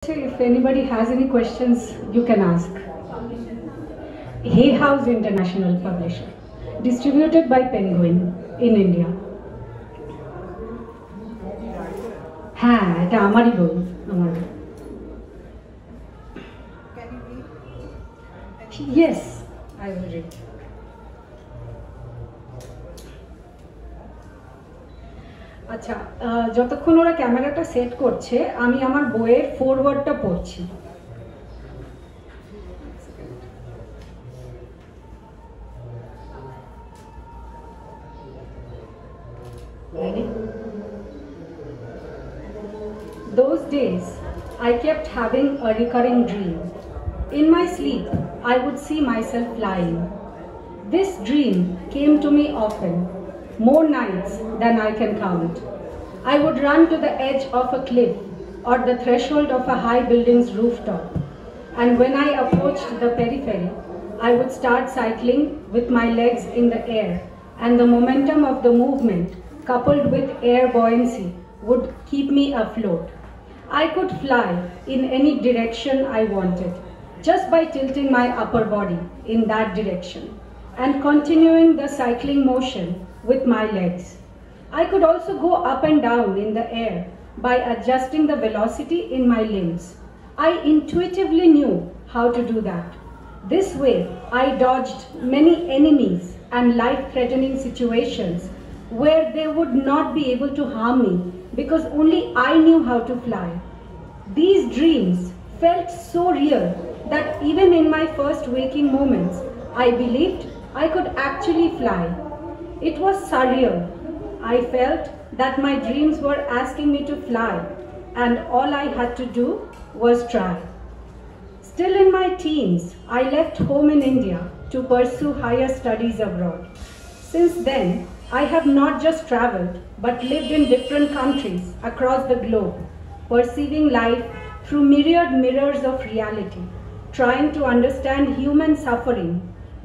If anybody has any questions, you can ask. Hay House International Publisher, distributed by Penguin in India. হ্যাঁ, এটা আমারই বই, আমার। Yes, I will read. আচ্ছা, যতক্ষণ ওরা ক্যামেরাটা সেট করছে, আমি আমার বইয়ের ফরওয়ার্ডটা পড়ছি। Those days, I kept having a recurring dream. In my sleep, I would see myself flying. This dream came to me often, more nights than I can count. I would run to the edge of a cliff or the threshold of a high building's rooftop. And when I approached the periphery, I would start cycling with my legs in the air, and the momentum of the movement, coupled with air buoyancy, would keep me afloat. I could fly in any direction I wanted, just by tilting my upper body in that direction and continuing the cycling motion with my legs. I could also go up and down in the air by adjusting the velocity in my limbs. I intuitively knew how to do that. This way, I dodged many enemies and life-threatening situations where they would not be able to harm me because only I knew how to fly. These dreams felt so real that even in my first waking moments, I believed I could actually fly. It was surreal. I felt that my dreams were asking me to fly, and all I had to do was try. Still in my teens, I left home in India to pursue higher studies abroad. Since then, I have not just traveled, but lived in different countries across the globe, perceiving life through myriad mirrors of reality, trying to understand human suffering,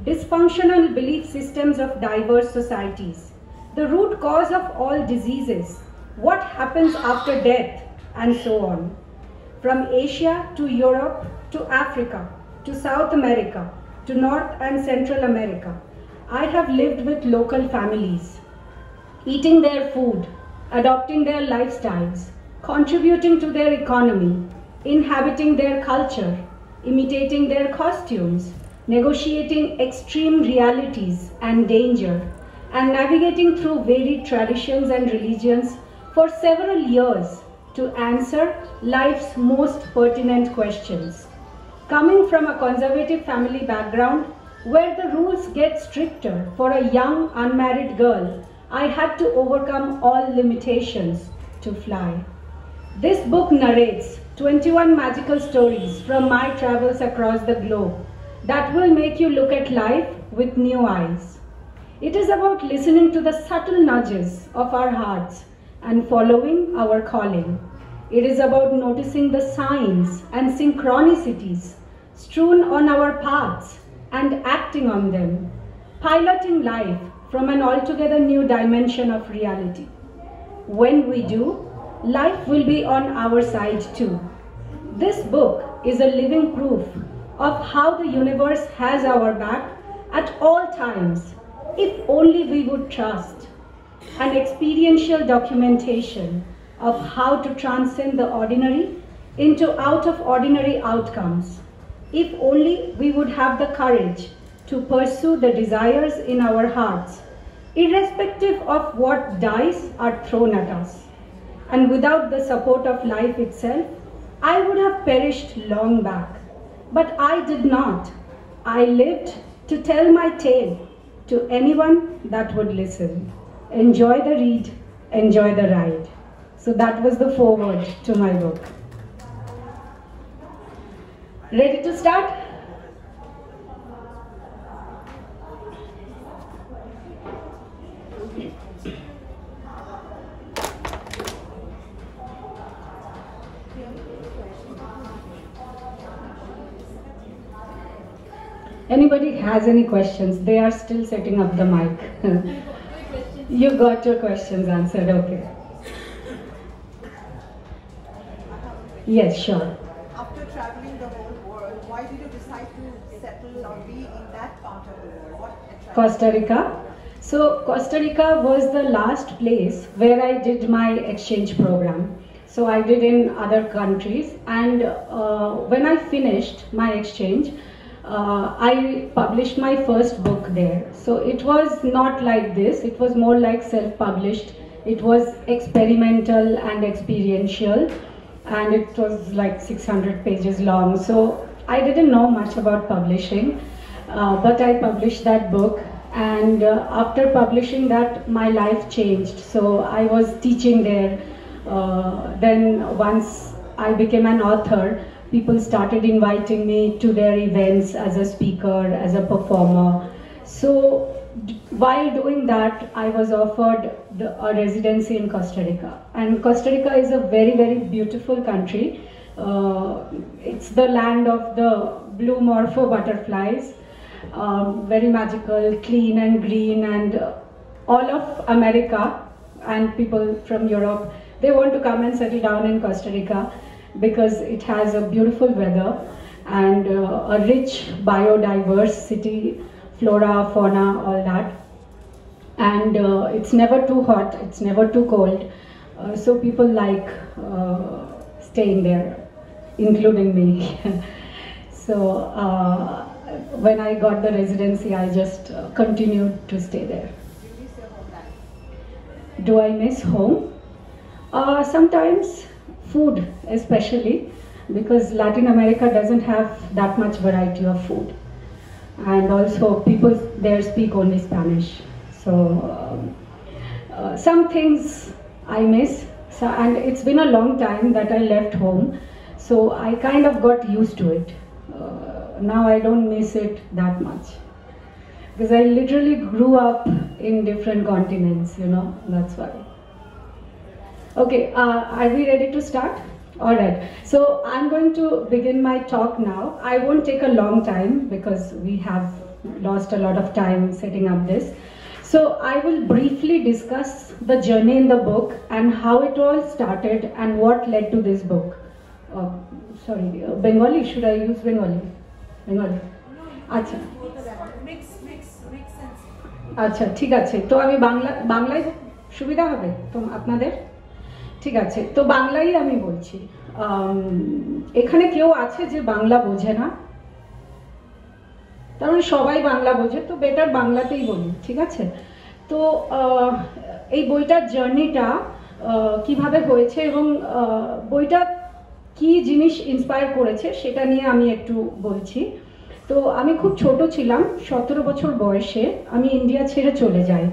dysfunctional belief systems of diverse societies, the root cause of all diseases, what happens after death, and so on. From Asia to Europe to Africa to South America to North and Central America, I have lived with local families, eating their food, adopting their lifestyles, contributing to their economy, inhabiting their culture, imitating their costumes, negotiating extreme realities and danger, and navigating through varied traditions and religions for several years to answer life's most pertinent questions. Coming from a conservative family background where the rules get stricter for a young unmarried girl, I had to overcome all limitations to fly. This book narrates 21 magical stories from my travels across the globe that will make you look at life with new eyes. It is about listening to the subtle nudges of our hearts and following our calling. It is about noticing the signs and synchronicities strewn on our paths and acting on them, piloting life from an altogether new dimension of reality. When we do, life will be on our side too. This book is a living proof of how the universe has our back at all times, if only we would trust, an experiential documentation of how to transcend the ordinary into out of ordinary outcomes, if only we would have the courage to pursue the desires in our hearts, irrespective of what dice are thrown at us. And without the support of life itself, I would have perished long back. But I did not. I lived to tell my tale to anyone that would listen. Enjoy the read, enjoy the ride. So that was the foreword to my book. Ready to start? Anybody has any questions? They are still setting up the mic. You got your questions answered, okay. Yes, sure. traveling the whole world, why did you decide to settle or be in that part of the world? What attracted Costa Rica. So Costa Rica was the last place where I did my exchange program. So I did in other countries, and when I finished my exchange, I published my first book there. So it was not like this, it was more like self-published. It was experimental and experiential, and it was like 600 pages long. So I didn't know much about publishing, but I published that book, and after publishing that, my life changed. So I was teaching there. Then once I became an author, people started inviting me to their events as a speaker, as a performer. So while doing that, I was offered a residency in Costa Rica. And Costa Rica is a very, very beautiful country. It's the land of the blue morpho butterflies. Very magical, clean and green, and all of America and people from Europe, they want to come and settle down in Costa Rica because it has a beautiful weather and a rich biodiversity, flora, fauna, all that. And it's never too hot, it's never too cold. So people like staying there, including me. So when I got the residency, I just continued to stay there. Do you miss your homeland? Do I miss home? Sometimes food, especially because Latin America doesn't have that much variety of food, and also people there speak only Spanish. So some things I miss. So, and it's been a long time that I left home, so I kind of got used to it. Now I don't miss it that much because I literally grew up in different continents, you know, that's why. Okay, are we ready to start? All right, so I'm going to begin my talk now. I won't take a long time because we have lost a lot of time setting up this. So I will briefly discuss the journey in the book and how it all started and what led to this book. Bengali, should I use Bengali? Bengali? আচ্ছা আচ্ছা ঠিক আছে, তো আমি বাংলায় সুবিধা হবে তো আপনাদের? ঠিক আছে, তো বাংলাই আমি বলছি। এখানে কেউ আছে যে বাংলা বোঝে না? তার মানে সবাই বাংলা বোঝে, তো বেটার বাংলাতেই বলি, ঠিক আছে? তো এই বইটার জার্নিটা কিভাবে হয়েছে এবং বইটা কি জিনিস ইন্সপায়ার করেছে সেটা নিয়ে আমি একটু বলছি। তো আমি খুব ছোট ছিলাম, 17 বছর বয়সে আমি ইন্ডিয়া ছেড়ে চলে যাই।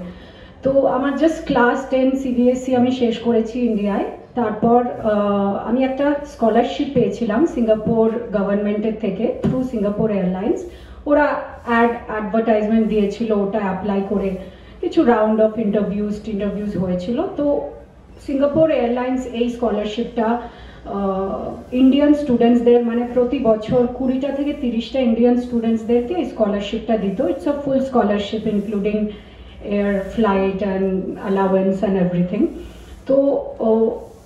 তো আমার জাস্ট ক্লাস 10 CBSE আমি শেষ করেছি ইন্ডিয়ায়। তারপর আমি একটা স্কলারশিপ পেয়েছিলাম সিঙ্গাপুর গভর্নমেন্টের থেকে, থ্রু সিঙ্গাপুর এয়ারলাইন্স। ওরা অ্যাডভার্টাইজমেন্ট দিয়েছিল, ওটা অ্যাপ্লাই করে কিছু রাউন্ড অফ ইন্টারভিউজ হয়েছিল। তো সিঙ্গাপুর এয়ারলাইন্স এই স্কলারশিপটা ইন্ডিয়ান স্টুডেন্টসদের, মানে প্রতি বছর 20টা থেকে 30টা ইন্ডিয়ান স্টুডেন্টসদেরকে এই স্কলারশিপটা দিত। It's a full scholarship including air flight and allowance and everything. তো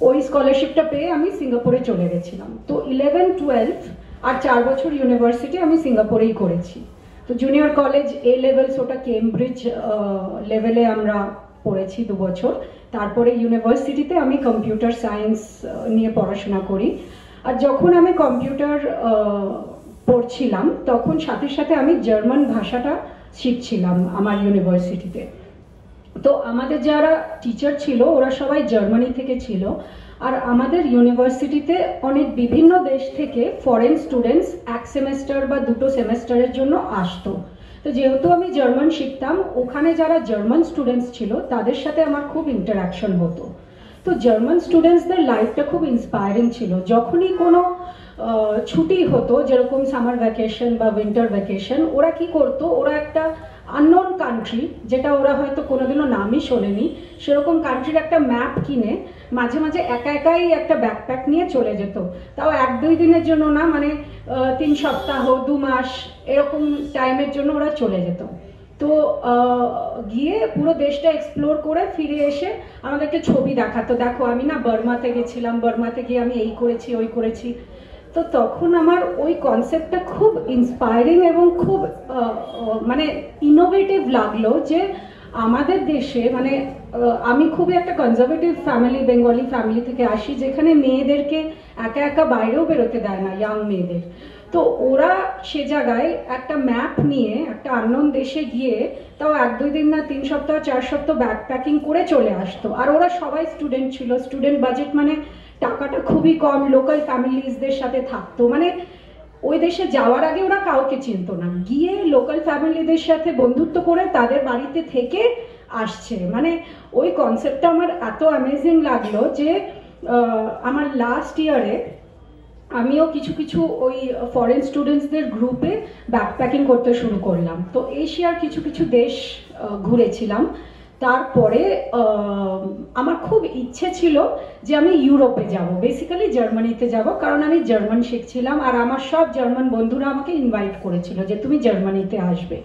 ওই স্কলারশিপটা পেয়ে আমি সিঙ্গাপুরে চলে গেছিলাম। তো 11-12 আর 4 বছর ইউনিভার্সিটি আমি সিঙ্গাপুরেই করেছি। তো জুনিয়র কলেজ এ লেভেলস, ওটা কেমব্রিজ লেভেলে আমরা পড়েছি 2 বছর। তারপরে ইউনিভার্সিটিতে আমি কম্পিউটার সায়েন্স নিয়ে পড়াশোনা করি। আর যখন আমি কম্পিউটার পড়ছিলাম তখন সাথে সাথে আমি জার্মান ভাষাটা শিখছিলাম আমার ইউনিভার্সিটিতে। তো আমাদের যারা টিচার ছিল ওরা সবাই জার্মানি থেকে ছিল, আর আমাদের ইউনিভার্সিটিতে অনেক বিভিন্ন দেশ থেকে ফরেন স্টুডেন্টস 1 সেমেস্টার বা 2 সেমেস্টারের জন্য আসতো। তো যেহেতু আমি জার্মান শিখতাম, ওখানে যারা জার্মান স্টুডেন্টস ছিল তাদের সাথে আমার খুব ইন্টারাকশন হতো। তো জার্মান স্টুডেন্টসদের লাইফটা খুব ইন্সপায়ারিং ছিল। যখনই কোনো ছুটি হতো, যেরকম সামার ভ্যাকেশন বা উইন্টার ভ্যাকেশন, ওরা কি করতো, ওরা একটা আননোন কান্ট্রি, যেটা ওরা হয়তো কোনোদিনও নামই শোনেনি, সেরকম কান্ট্রির একটা ম্যাপ কিনে মাঝে মাঝে একাই একটা ব্যাকপ্যাক নিয়ে চলে যেত। তাও 1-2 দিনের জন্য না, মানে 3 সপ্তাহ 2 মাস এরকম টাইমের জন্য ওরা চলে যেত। তো গিয়ে পুরো দেশটা এক্সপ্লোর করে ফিরে এসে আমাদেরকে ছবি দেখাতো, দেখো আমি না বার্মাতে গেছিলাম, বার্মাতে গিয়ে আমি এই করেছি ওই করেছি। তো তো তখন আমার ওই কনসেপ্টটা খুব ইন্সপায়ারিং এবং খুব মানে ইনোভেটিভ লাগলো যে আমাদের দেশে মানে আমি খুবই একটা কনজারভেটিভ ফ্যামিলি, বেঙ্গলি ফ্যামিলি থেকে আসি, যেখানে মেয়েদেরকে একা একা বাইরেও বেরোতে দেয় না, ইয়াং মেয়েদের। তো ওরা সে জায়গায় একটা ম্যাপ নিয়ে একটা আননোন দেশে গিয়ে তাও 1-2 দিন না 3 সপ্তাহ 4 সপ্তাহ ব্যাগ প্যাকিং করে চলে আসতো। আর ওরা সবাই স্টুডেন্ট ছিল, স্টুডেন্ট বাজেট মানে টাকাটা খুবই কম, লোকাল ফ্যামিলিজদের সাথে থাকতো, মানে ওই দেশে যাওয়ার আগে ওরা কাউকে চিনতো না, গিয়ে লোকাল ফ্যামিলিদের সাথে বন্ধুত্ব করে তাদের বাড়িতে থেকে আসছে। মানে ওই কনসেপ্টটা আমার এত অ্যামেজিং লাগলো যে আমার লাস্ট ইয়ারে আমিও কিছু কিছু ওই ফরেন স্টুডেন্টসদের গ্রুপে ব্যাকপ্যাকিং করতে শুরু করলাম। তো এশিয়ার কিছু কিছু দেশ ঘুরেছিলাম। তারপরে আমার খুব ইচ্ছে ছিল যে আমি ইউরোপে যাব, বেসিক্যালি জার্মানিতে যাব, কারণ আমি জার্মান শিখছিলাম আর আমার সব জার্মান বন্ধুরা আমাকে ইনভাইট করেছিল যে তুমি জার্মানিতে আসবে।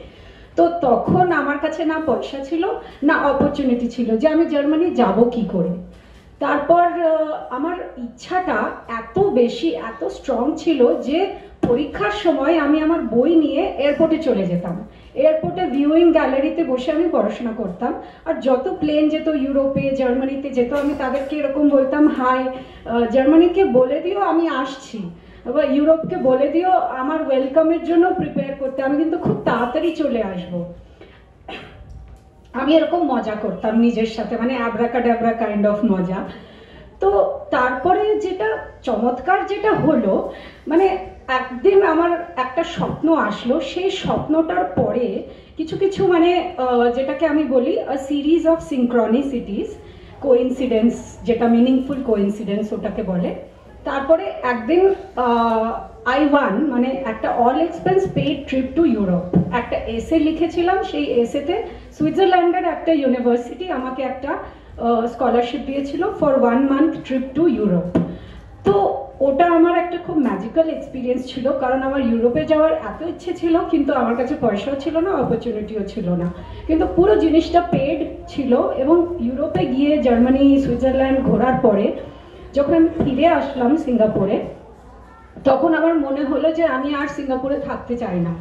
তো তখন আমার কাছে না পয়সা ছিল না অপরচুনিটি ছিল যে আমি জার্মানি যাব কি করে। তারপর আমার ইচ্ছাটা এত বেশি, এত স্ট্রং ছিল যে পরীক্ষার সময় আমি আমার বই নিয়ে এয়ারপোর্টে চলে যেতাম। এয়ারপোর্টে ভিউইং গ্যালারিতে বসে আমি পড়াশোনা করতাম। আর যত প্লেন যেত ইউরোপে, জার্মানিতে যেত, আমি তাদেরকে এরকম বলতাম, হাই, জার্মানিকে বলে দিও আমি আসছি, বা ইউরোপকে বলে দিও আমার ওয়েলকামের জন্য প্রিপেয়ার করতে, আমি কিন্তু খুব তাড়াতাড়ি চলে আসবো। আমি এরকম মজা করতাম নিজের সাথে, মানে অ্যাব্রাকাডাব্রা কাইন্ড অফ মজা। তো তারপরে যেটা চমৎকার যেটা হলো, মানে একদিন আমার একটা স্বপ্ন আসলো, সেই স্বপ্নটার পরে কিছু কিছু মানে যেটাকে আমি বলি সিরিজ অফ সিনক্রনিসিটিস, কোইন্সিডেন্স, যেটা মিনিংফুল কোইন্সিডেন্স ওটাকে বলে। তারপরে একদিন I1 মানে একটা all expense paid trip to Europe, একটা এসে লিখেছিলাম। সেই এসেতে সুইজারল্যান্ডের একটা ইউনিভার্সিটি আমাকে একটা স্কলারশিপ দিয়েছিল for 1 month trip to Europe. তো ওটা আমার একটা খুব ম্যাজিক্যাল এক্সপিরিয়েন্স ছিল, কারণ আমার ইউরোপে যাওয়ার এত ইচ্ছে ছিল, কিন্তু আমার কাছে পয়সাও ছিল না, অপরচুনিটিও ছিল না, কিন্তু পুরো জিনিসটা পেড ছিল। এবং ইউরোপে গিয়ে জার্মানি, সুইজারল্যান্ড ঘোরার পরে যখন আমি ফিরে আসলাম সিঙ্গাপুরে, তখন আমার মনে হলো যে আমি আর সিঙ্গাপুরে থাকতে চাই না,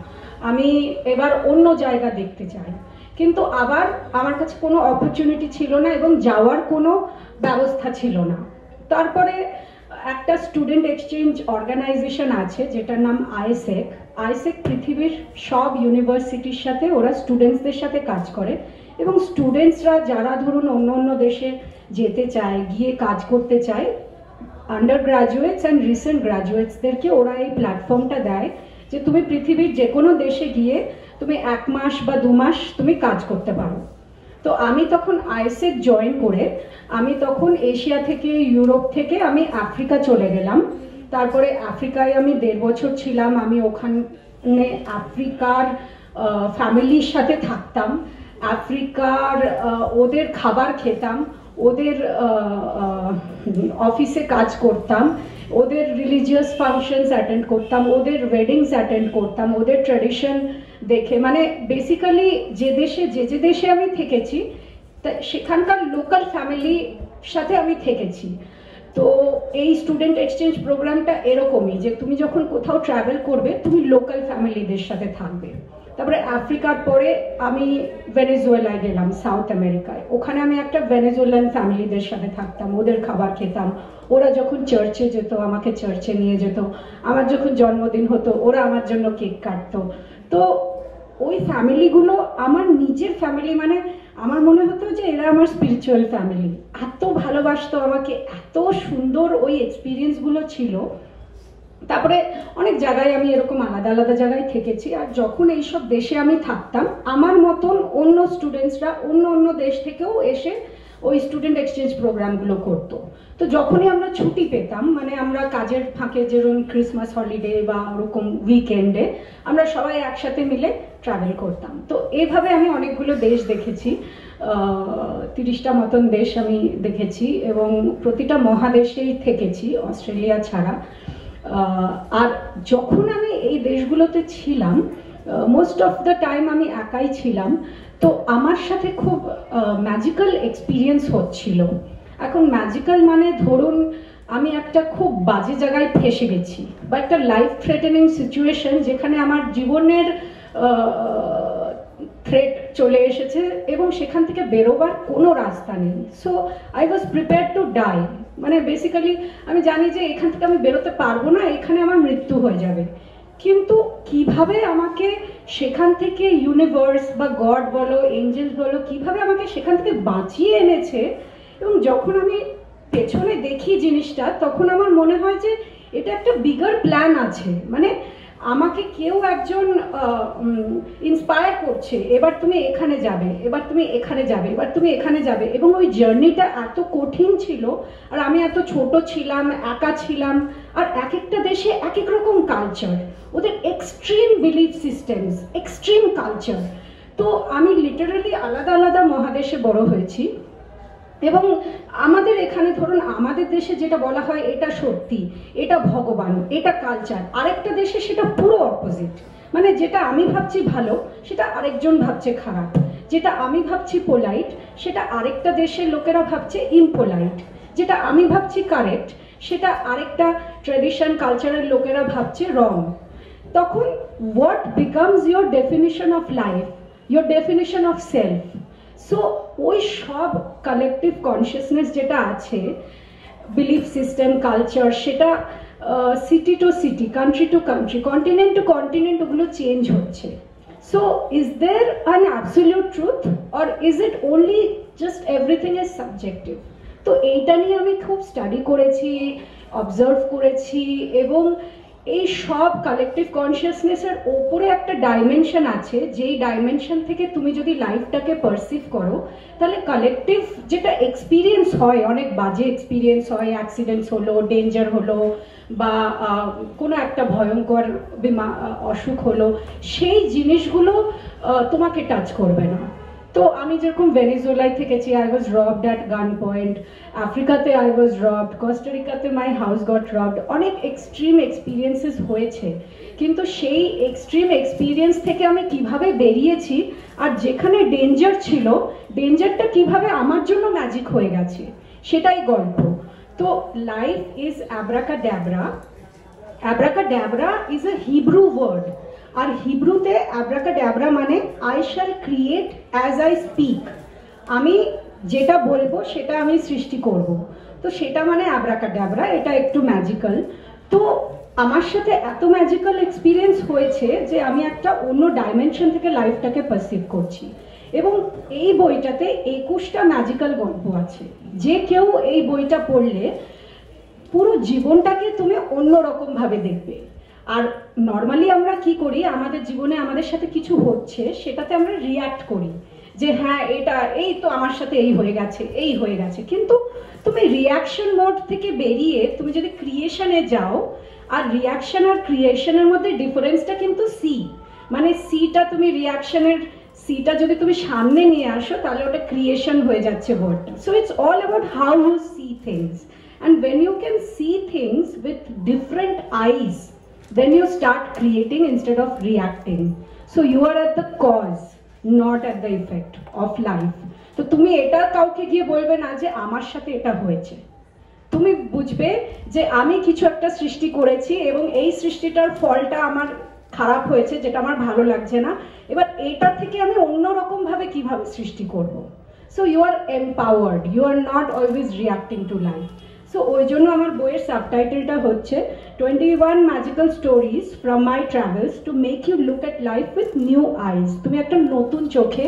আমি এবার অন্য জায়গা দেখতে চাই। কিন্তু আবার আমার কাছে কোনো অপরচুনিটি ছিল না এবং যাওয়ার কোনো ব্যবস্থা ছিল না। তারপরে একটা স্টুডেন্ট এক্সচেঞ্জ অর্গানাইজেশন আছে যেটার নাম আইএসএক। আইএসএক পৃথিবীর সব ইউনিভার্সিটির সাথে ওরা স্টুডেন্টসদের সাথে কাজ করে, এবং স্টুডেন্টসরা যারা ধরুন অন্য অন্য দেশে যেতে চায়, গিয়ে কাজ করতে চায়, আন্ডার গ্রাজুয়েটস অ্যান্ড রিসেন্ট গ্রাজুয়েটসদেরকে ওরা এই প্ল্যাটফর্মটা দেয় যে তুমি পৃথিবীর যে কোনো দেশে গিয়ে তুমি 1 মাস বা 2 মাস তুমি কাজ করতে পারো। তো আমি তখন আইএসএক জয়েন করে আমি তখন এশিয়া থেকে, ইউরোপ থেকে আমি আফ্রিকা চলে গেলাম। তারপরে আফ্রিকায় আমি 1.5 বছর ছিলাম। আমি ওখানে আফ্রিকার ফ্যামিলির সাথে থাকতাম, আফ্রিকার ওদের খাবার খেতাম, ওদের অফিসে কাজ করতাম, ওদের রিলিজিয়াস ফাংশনস অ্যাটেন্ড করতাম, ওদের ওয়েডিংস অ্যাটেন্ড করতাম, ওদের ট্র্যাডিশন দেখে, মানে বেসিক্যালি যে দেশে আমি থেকেছি সেখানকার লোকাল ফ্যামিলির সাথে আমি থেকেছি। তো এই স্টুডেন্ট এক্সচেঞ্জ প্রোগ্রামটা এরকমই যে তুমি যখন কোথাও ট্রাভেল করবে তুমি লোকাল ফ্যামিলিদের সাথে থাকবে। তারপরে আফ্রিকার পরে আমি ভেনেজুয়েলায় গেলাম, সাউথ আমেরিকায়। ওখানে আমি একটা ভেনেজুয়েলান ফ্যামিলিদের সাথে থাকতাম, ওদের খাবার খেতাম। ওরা যখন চার্চে যেত আমাকে চার্চে নিয়ে যেত, আমার যখন জন্মদিন হতো ওরা আমার জন্য কেক কাটতো। তো ওই ফ্যামিলিগুলো আমার নিজের ফ্যামিলি, মানে আমার মনে হতো যে এরা আমার স্পিরিচুয়াল ফ্যামিলি। এত ভালোবাসতো আমাকে, এত সুন্দর ওই এক্সপিরিয়েন্সগুলো ছিল। তারপরে অনেক জায়গায় আমি এরকম আলাদা আলাদা জায়গায় থেকেছি। আর যখন এইসব দেশে আমি থাকতাম, আমার মতন অন্য স্টুডেন্টসরা অন্য অন্য দেশ থেকেও এসে ওই স্টুডেন্ট এক্সচেঞ্জ প্রোগ্রামগুলো করতো। তো যখনই আমরা ছুটি পেতাম, মানে আমরা কাজের ফাঁকে যেরকম ক্রিসমাস হলিডে বা ওরকম উইকেন্ডে আমরা সবাই একসাথে মিলে ট্রাভেল করতাম। তো এইভাবে আমি অনেকগুলো দেশ দেখেছি, 30টা মতন দেশ আমি দেখেছি, এবং প্রতিটা মহাদেশেই থেকেছি অস্ট্রেলিয়া ছাড়া। আর যখন আমি এই দেশগুলোতে ছিলাম, মোস্ট অফ দ্য টাইম আমি একাই ছিলাম। তো আমার সাথে খুব ম্যাজিক্যাল এক্সপিরিয়েন্স হচ্ছিল। এখন ম্যাজিক্যাল মানে ধরুন আমি একটা খুব বাজে জায়গায় ফেসে গেছি, বা একটা লাইফ থ্রেটেনিং সিচুয়েশন যেখানে আমার জীবনের থ্রেট চলে এসেছে এবং সেখান থেকে বেরোবার কোনো রাস্তা নেই। So I was prepare to die, মানে বেসিক্যালি আমি জানি যে এখান থেকে আমি বেরোতে পারবো না, এখানে আমার মৃত্যু হয়ে যাবে। কিন্তু কিভাবে আমাকে সেখান থেকে ইউনিভার্স বা গড বলো, এঞ্জেলস বলো, কিভাবে আমাকে সেখান থেকে বাঁচিয়ে এনেছে, এবং যখন আমি পেছনে দেখি জিনিসটা, তখন আমার মনে হয় যে এটা একটা বিগার প্ল্যান আছে। মানে আমাকে কেউ একজন ইন্সপায়ার করছে, এবার তুমি এখানে যাবে, এবার তুমি এখানে যাবে, এবার তুমি এখানে যাবে। এবং ওই জার্নিটা এত কঠিন ছিল, আর আমি এত ছোট ছিলাম, একা ছিলাম, আর এক একটা দেশে এক এক রকম কালচার, ওদের extreme belief systems, extreme culture. তো আমি লিটারালি আলাদা আলাদা মহাদেশে বড় হয়েছি। এবং আমাদের এখানে ধরুন আমাদের দেশে যেটা বলা হয় এটা সত্যি, এটা ভগবান, এটা কালচার, আরেকটা দেশে সেটা পুরো অপোজিট। মানে যেটা আমি ভাবছি ভালো সেটা আরেকজন ভাবছে খারাপ, যেটা আমি ভাবছি পোলাইট সেটা আরেকটা দেশের লোকেরা ভাবছে ইমপোলাইট, যেটা আমি ভাবছি কারেক্ট সেটা আরেকটা ট্র্যাডিশন কালচারের লোকেরা ভাবছে রং। তখন what becomes your definition of life, your definition of self. So ওই সব কালেকটিভ কনসিয়াসনেস যেটা আছে, বিলিফ সিস্টেম, কালচার, সেটা city to city, country to country, continent to continent ওগুলো চেঞ্জ হচ্ছে। So is there an absolute truth, or is it only just everything is subjective? তো এইটা নিয়ে আমি খুব স্টাডি করেছি, অবজার্ভ করেছি, এবং এই সব কালেকটিভ কনসিয়াসনেসের ওপরে একটা ডাইমেনশন আছে, যেই ডাইমেনশন থেকে তুমি যদি লাইফটাকে পারসিভ করো, তাহলে কালেকটিভ যেটা এক্সপিরিয়েন্স হয়, অনেক বাজে এক্সপিরিয়েন্স হয়, অ্যাক্সিডেন্টস হলো, ডেঞ্জার হলো, বা কোনো একটা ভয়ঙ্কর অসুখ হলো, সেই জিনিসগুলো তোমাকে টাচ করবে না। তো আমি যেরকম ভেনেজুয়েলায় থেকেছি, I was robbed at gunpoint, আফ্রিকাতে আই ওয়াজ রবড, কোস্টারিকাতে মাই হাউস গট রবড, অনেক এক্সট্রিম এক্সপিরিয়েন্সেস হয়েছে। কিন্তু সেই এক্সট্রিম এক্সপিরিয়েন্স থেকে আমি কিভাবে বেরিয়েছি, আর যেখানে ডেঞ্জার ছিল, ডেঞ্জারটা কিভাবে আমার জন্য ম্যাজিক হয়ে গেছে, সেটাই গল্প। তো life is abracadabra. Abracadabra is a Hebrew word, আর হিব্রুতে অ্যাব্রাকাডাব্রা মানে I shall create as I speak, আমি যেটা বলবো সেটা আমি সৃষ্টি করব। তো সেটা মানে অ্যাব্রাকাডাব্রা, এটা একটু ম্যাজিক্যাল। তো আমার সাথে এত ম্যাজিক্যাল এক্সপিরিয়েন্স হয়েছে যে আমি একটা অন্য ডাইমেনশন থেকে লাইফটাকে পারসিভ করছি। এবং এই বইটাতে 21টা ম্যাজিক্যাল গল্প আছে, যে কেউ এই বইটা পড়লে পুরো জীবনটাকে তুমি অন্যরকম ভাবে দেখবে। আর নর্মালি আমরা কি করি, আমাদের জীবনে আমাদের সাথে কিছু হচ্ছে, সেটাতে আমরা রিয়্যাক্ট করি যে হ্যাঁ এটা এই তো আমার সাথে এই হয়ে গেছে, এই হয়ে গেছে। কিন্তু তুমি রিয়াকশন মোড থেকে বেরিয়ে তুমি যদি ক্রিয়েশনে যাও, আর রিয়াকশন আর ক্রিয়েশনের মধ্যে ডিফারেন্সটা কিন্তু সি, মানে সিটা তুমি রিয়াকশনের সিটা যদি তুমি সামনে নিয়ে আসো, তাহলে ওটা ক্রিয়েশন হয়ে যাচ্ছে ওয়ার্ডটা। So it's all about how you see things, and when you can see things with different eyes, then you start creating instead of reacting. So you are at the cause, not at the effect of life. তো তুমি এটা কাউকে গিয়ে বলবে না যে আমার সাথে এটা হয়েছে, তুমি বুঝবে যে আমি কিছু একটা সৃষ্টি করেছি এবং এই সৃষ্টিটার ফলটা আমার খারাপ হয়েছে, যেটা আমার ভালো লাগছে না, এবার এটা থেকে আমি অন্যরকম ভাবে কিভাবে সৃষ্টি করব। So you are empowered, you are not always reacting to life. So ওই জন্য আমার বইয়ের সাবটাইটেলটা হচ্ছে 21 magical stories from my travels to make you look at life with new eyes. তুমি একটা নতুন চোখে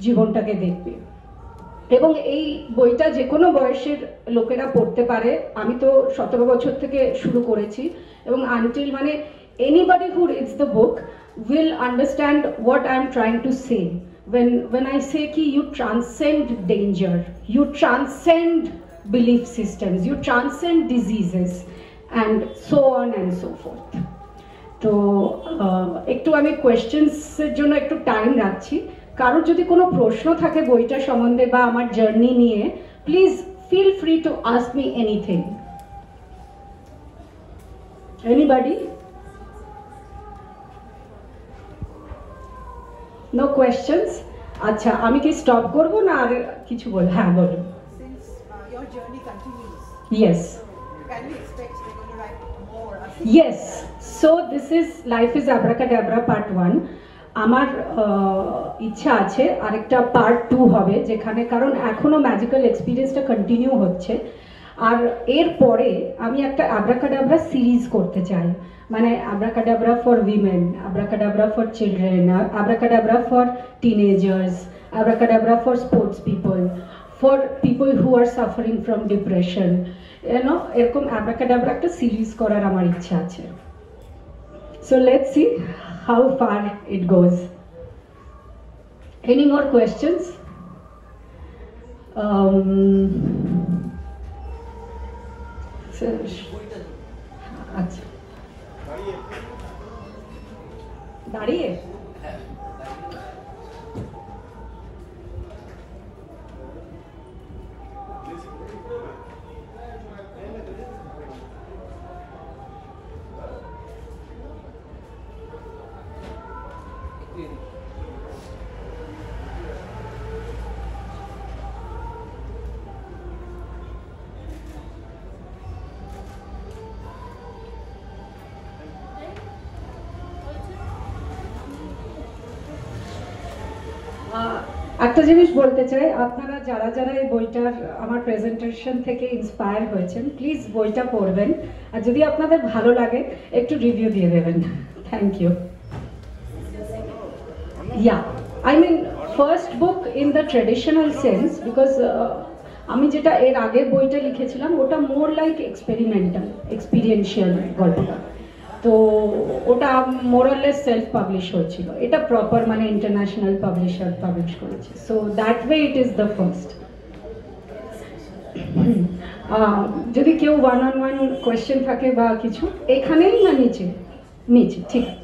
জীবনটাকে দেখবে। এবং এই বইটা যে কোনো বয়সের লোকেরা পড়তে পারে। আমি তো 17 বছর থেকে শুরু করেছি, এবং আনটিল মানে anybody who reads the book will understand what I am trying to say. When I say ki you transcend danger, you transcend belief systems, you transcend diseases, and so on and so forth. তো একটু আমি কোয়েশ্চেন্সের জন্য একটু time রাখছি। কারোর যদি কোনো প্রশ্ন থাকে বইটা সম্বন্ধে বা আমার জার্নি নিয়ে, please feel free to ask me anything. Anybody? No questions? আচ্ছা, আমি কি স্টপ করবো না আর কিছু বল? হ্যাঁ বলুন। Since your journey continues, Yes. can we expect they're going to write more? Yes, so this is Life is Abracadabra Part 1. আমার ইচ্ছা আছে আরেকটা পার্ট 2 হবে, যেখানে কারণ এখনো ম্যাজিক্যাল এক্সপিরিয়েন্সটা কন্টিনিউ হচ্ছে, আর এর পরে আমি একটা আব্রাকাডাব্রা সিরিজ করতে চাই, মানে abracadabra for women, abracadabra for children, abracadabra for teenagers, abracadabra for sports people, for people who are suffering from depression, এরকম আব্রাকাডাব্রা একটা সিরিজ করার আমার ইচ্ছা আছে। So let's see how far it goes. Any more questions? আচ্ছা, দাঁড়িয়ে একটা জিনিস বলতে চাই, আপনারা যারা যারা এই বইটার আমার প্রেজেন্টেশন থেকে ইন্সপায়ার হয়েছেন, প্লিজ বইটা পড়বেন, আর যদি আপনাদের ভালো লাগে একটু রিভিউ দিয়ে দেবেন। Thank you. Yeah, I mean first book in the traditional sense, because আমি যেটা এর আগের বইটা লিখেছিলাম ওটা মোর লাইক এক্সপেরিমেন্টাল, এক্সপিরিয়েন্সিয়াল গল্পটা, তো ওটা মোরাললেস সেলফ পাবলিশ হয়েছিল, এটা প্রপার মানে ইন্টারন্যাশনাল পাবলিশার পাবলিশ করেছে, so that way it is the first. যদি কেউ 1-on-1 কোয়েশ্চেন থাকে বা কিছু, এখানেই না নিচে? নিচে, ঠিক আছে।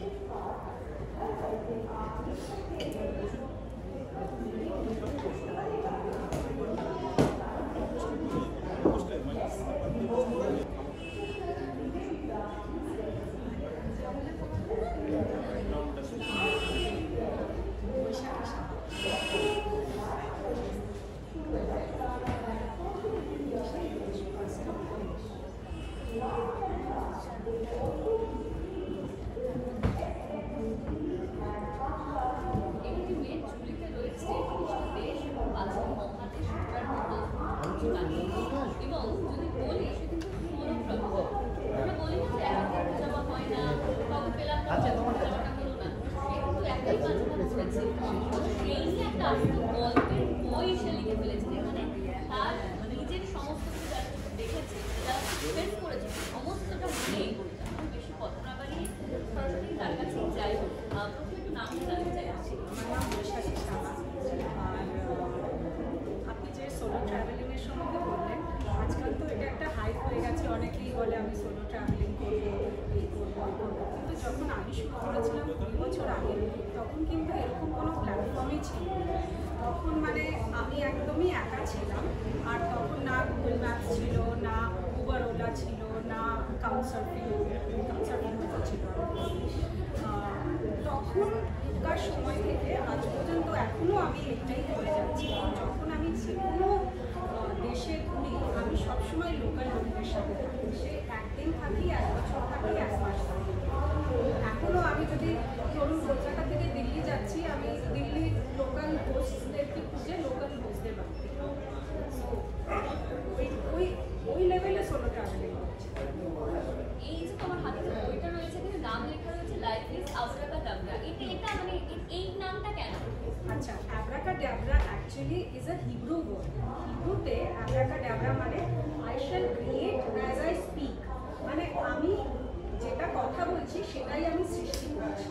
অনেকেই বলে আমি সোলো ট্রাভেলিং করবো, এই করবো, কিন্তু যখন আমি শুরু করেছিলাম 2 বছর আগে, তখন কিন্তু এরকম কোনো প্ল্যাটফর্মই ছিল না। তখন মানে আমি একদমই একা ছিলাম, আর তখন না গুগল ম্যাপস ছিল, না উবার ওলা ছিল, না কাউন্সারফিং ছিল। তখনকার সময় থেকে আজ পর্যন্ত এখনও আমি এটাই করে যাচ্ছি। যখন আমি যে কোনো দেশে ঘুরি, আমি সবসময় লোকাল লোকদের সাথে থাকি, সে একদিন থাকি, 1 বছর থাকি, 1 মাস থাকি। এখনও আমি যদি ধরুন কলকাতা থেকে দিল্লি যাচ্ছি, আমি দিল্লির লোকাল হোস্টদেরকে খুঁজে লোকাল হোস্টদের বাড়ি, ওই লেভেলে সোলো ট্রাভেলিং হচ্ছে। এই যে তোমার হাতে যে বইটা রয়েছে, কিন্তু নাম লেখা রয়েছে লাইফ ইজ আব্রাকাডাব্রা, এটা মানে এই নামটা কেন? আচ্ছা, abracadabra actually is a Hebrew word. হিব্রুতে আব্রাকাডাব্রা মানে I shall create as I speak, মানে আমি যেটা কথা বলছি সেটাই আমি সৃষ্টি করছি।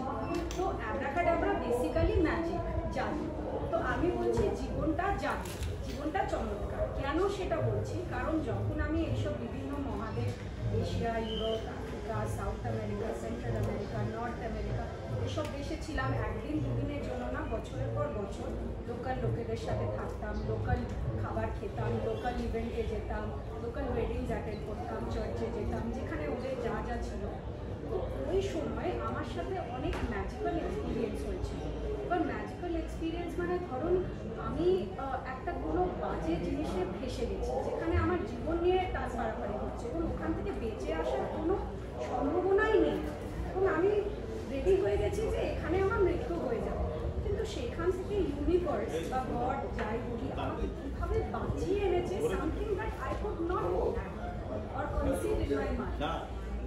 তো আব্রাকাডাব্রা বেসিক্যালি ম্যাজিক, জাদু। তো আমি বলছি জীবনটা জাদু, জীবনটা চমৎকার। কেন সেটা বলছি? কারণ যখন আমি এইসব বিভিন্ন মহাদেশ, Asia, Europe, Africa, south America, central America, north America, এসব দেশে ছিলাম, একদিন দুদিনের জন্য না, বছরের পর বছর লোকাল লোকেদের সাথে থাকতাম, লোকাল খাবার খেতাম, লোকাল ইভেন্টে যেতাম, লোকাল ওয়েডিংস অ্যাটেন্ড করতাম, চার্চে যেতাম, যেখানে ওদের যা যা ছিল। তো ওই সময় আমার সাথে অনেক ম্যাজিক্যাল এক্সপিরিয়েন্স হয়েছিল। এবার ম্যাজিক্যাল এক্সপিরিয়েন্স মানে ধরুন আমি একটা কোনো বাজে জিনিসে ফেসে গেছি, যেখানে আমার জীবন নিয়ে টাচ বাড়াবাড়ি হচ্ছে এবং ওখান থেকে বেঁচে আসার কোনো সম্ভাবনাই নেই এবং আমি রেডি হয়ে গেছি যে এখানে আমার মৃত্যু হয়ে যাবে, কিন্তু সেখান থেকে ইউনিভার্স বা গড যাই বলি আমাকে কীভাবে বাঁচিয়ে এনেছে, something that I could not or conceive in my mind.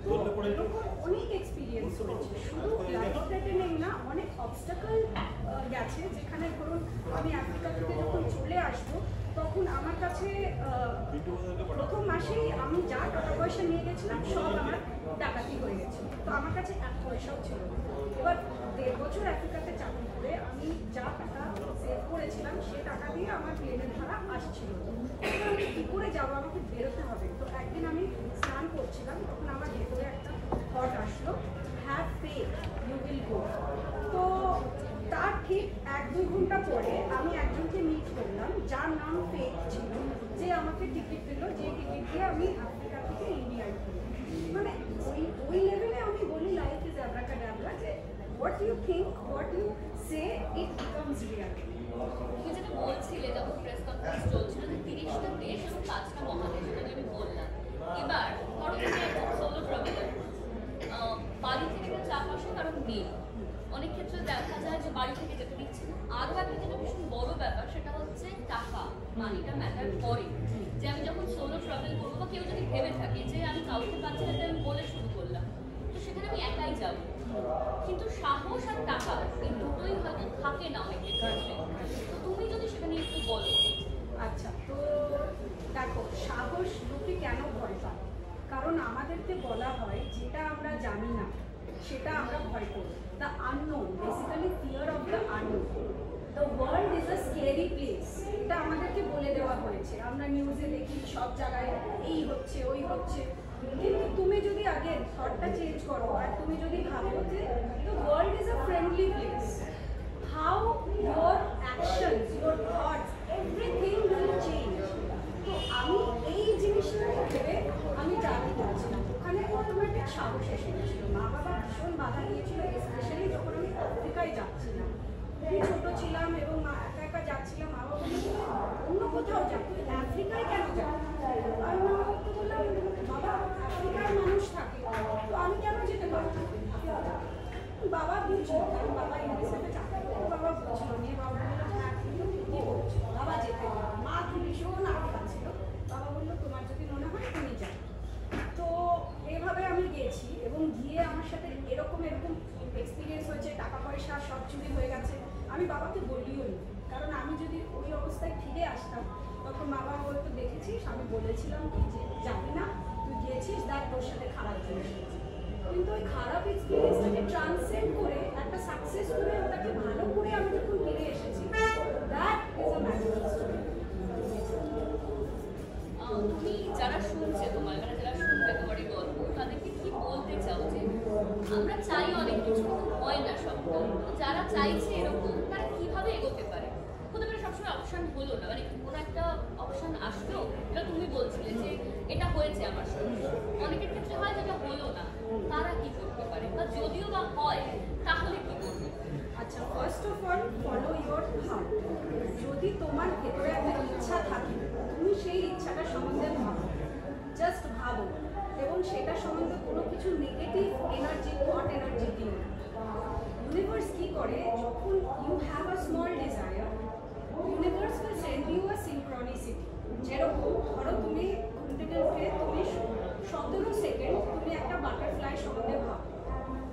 তো এরকম অনেক এক্সপিরিয়েন্স হয়েছে, শুধু লাইফ থ্রেটেনিং না, অনেক অবস্টাকল গেছে, যেখানে ধরুন আমি আফ্রিকা থেকে যখন চলে আসবো তখন আমার কাছে প্রথম মাসেই আমি যা টাকা পয়সা নিয়ে গেছিলাম সব আমার ডাকাতি হয়ে গেছে, তো আমার কাছে এক পয়সাও ছিল না। এবার 1.5 বছর আফ্রিকাতে চাকরি করে আমি যা টাকা সেভ করেছিলাম সে টাকা দিয়ে আমার প্লেনের ভাড়া আসছিল, এবার আমি কী করে যাবো, আমাকে বেরোতে হবে। তো একদিন আমি স্নান করছিলাম, তখন আমার ভেতরে একটা থট আসলো, have faith you will go. তো তার ঠিক 1-2 ঘন্টা পরে আমি একজনকে মিট করলাম যার নাম ফেথ ছিল, যে আমাকে টিকিট দিল, যে টিকিট দিয়ে আমি আফ্রিকা থেকে ইন্ডিয়ায় গেলাম। মানে ওই লেভেলে আমি বলি লাইফ ইজ অ্যাব্রাকাডাব্রা, যে what you think, what you say, it becomes reality. তুমি যেটা বলছিলে যখন প্রেস কনফারেন্স চলছিল যে 30টা দেশ এবং 5টা মহাদেশ, যেটা আমি বললাম, এবার ধরো তুমি একজন সোলো ট্রাভেলার, বাড়ি থেকে একটা চাপ আসে কারণ নেই, অনেক ক্ষেত্রে দেখা যায় যে বাড়ি থেকে যেতে দিচ্ছে না। আরও একটা যেটা ভীষণ বড় ব্যাপার সেটা হচ্ছে টাকা, মানিটা ম্যাটার করে। যে আমি যখন সোলো ট্রাভেল করবো বা কেউ যদি ভেবে থাকে যে আমি কাউকে পাচ্ছি না, আমি বলে শুরু করলাম, তো সেখানে আমি একাই যাব, কিন্তু সাহস আর টাকা এই দুটোই হয়তো থাকে না অনেকের ক্ষেত্রে। তো তুমি যদি সেটা নিয়ে একটু বলো। আচ্ছা, তো দেখো সাহস লোকে কেন ভয় পায়, কারণ আমাদেরকে বলা হয় যেটা আমরা জানি না সেটা আমরা ভয় করি। The unknown, basically fear of the unknown. The world is a scary place, এটা আমাদেরকে বলে দেওয়া হয়েছে, আমরা নিউজে দেখি সব জায়গায় এই হচ্ছে ওই হচ্ছে, কিন্তু তুমি যদি আগে থটটা চেঞ্জ করো আর তুমি যদি ভাবো যে the world is a friendly place, how your actions, your thoughts, everything will change. তো আমি এই জিনিসটা ভেবে আমি জার্নি করেছিলাম, ওখানে অটোমেটিক সাহস এসে গেছিলো। মা বাবা ভীষণ বাধা দিয়েছিল, স্পেশালি যখন আমি আফ্রিকায় যাচ্ছিলাম, খুবই ছোটো ছিলাম এবং মা একা একা যাচ্ছিলাম। মা বাবা বলছিল অন্য কোথাও যা, তুই আফ্রিকায় কেন যা? আমি মা বাবাকে বললাম, বাবা আফ্রিকায় মানুষ থাকে, তো আমি কেন যেতে পারছি? বাবা বুঝলো, কারণ বাবা ইউনিসেফে চাকরি করে, বাবা বুঝলো, নিয়ে বাবা বললো হ্যাঁ কিন্তু ঠিকই বলছো, বাবা যেতে পারো। মা ভীষণ আটকা ছিল, বাবা বললো তোমার যদি মনে হয় তুমি যাও। তো এইভাবে আমি গেছি এবং গিয়ে আমার সাথে এরকম এক্সপিরিয়েন্স হয়েছে, টাকা পয়সা সব চুরি হয়ে গেছে। আমি বাবাকে বলিও নি, কারণ আমি যদি ওই অবস্থায় ফিরে আসতাম তখন বাবা বলতো দেখেছিস আমি বলেছিলাম কি যে যাবি না, তুই গিয়েছিস, দেখ তোর সাথে খারাপ জিনিস হয়েছে। কিন্তু ওই খারাপ এক্সপিরিয়েন্সটাকে ট্রান্সেন্ড করে একটা সাকসেস করে ওটাকে ভালো করে আমি যখন ফিরে এসেছি, that is a magical story. তুমি যারা শুনছে তোমার, মানে যারা শুনবে তোমার এই গল্প, তাদেরকে কি বলতে চাও যে আমরা চাই অনেক কিছু কিন্তু হয় না সবটা, যারা চাইছে এরকম তারা কিভাবে এগোতে পারে? হতে পারে সবসময় অপশন হলো না, মানে কোনো একটা অপশন আসলো, এটা তুমি বলছিলে যে এটা হয়েছে আমার সঙ্গে, অনেকের ক্ষেত্রে হয় যেটা হলো না, তারা কি করতে পারে, বা যদিও বা হয় তাহলে কি করবে? আচ্ছা, first of all follow your heart. যদি তোমার ভেতরে একটা ইচ্ছা থাকে, তুমি সেই ইচ্ছাটা সম্বন্ধে ভাবো, জাস্ট ভাবো, এবং সেটা সম্বন্ধে কোনো কিছু নেগেটিভ এনার্জি, থট এনার্জি দিও। ইউনিভার্স কী করে, যখন you have a small desire, universe will send you a synchronicity. যেরকম ধরো তুমি ঘুম থেকে উঠে তুমি 17 সেকেন্ড তুমি একটা বাটারফ্লাই সম্বন্ধে ভাবো,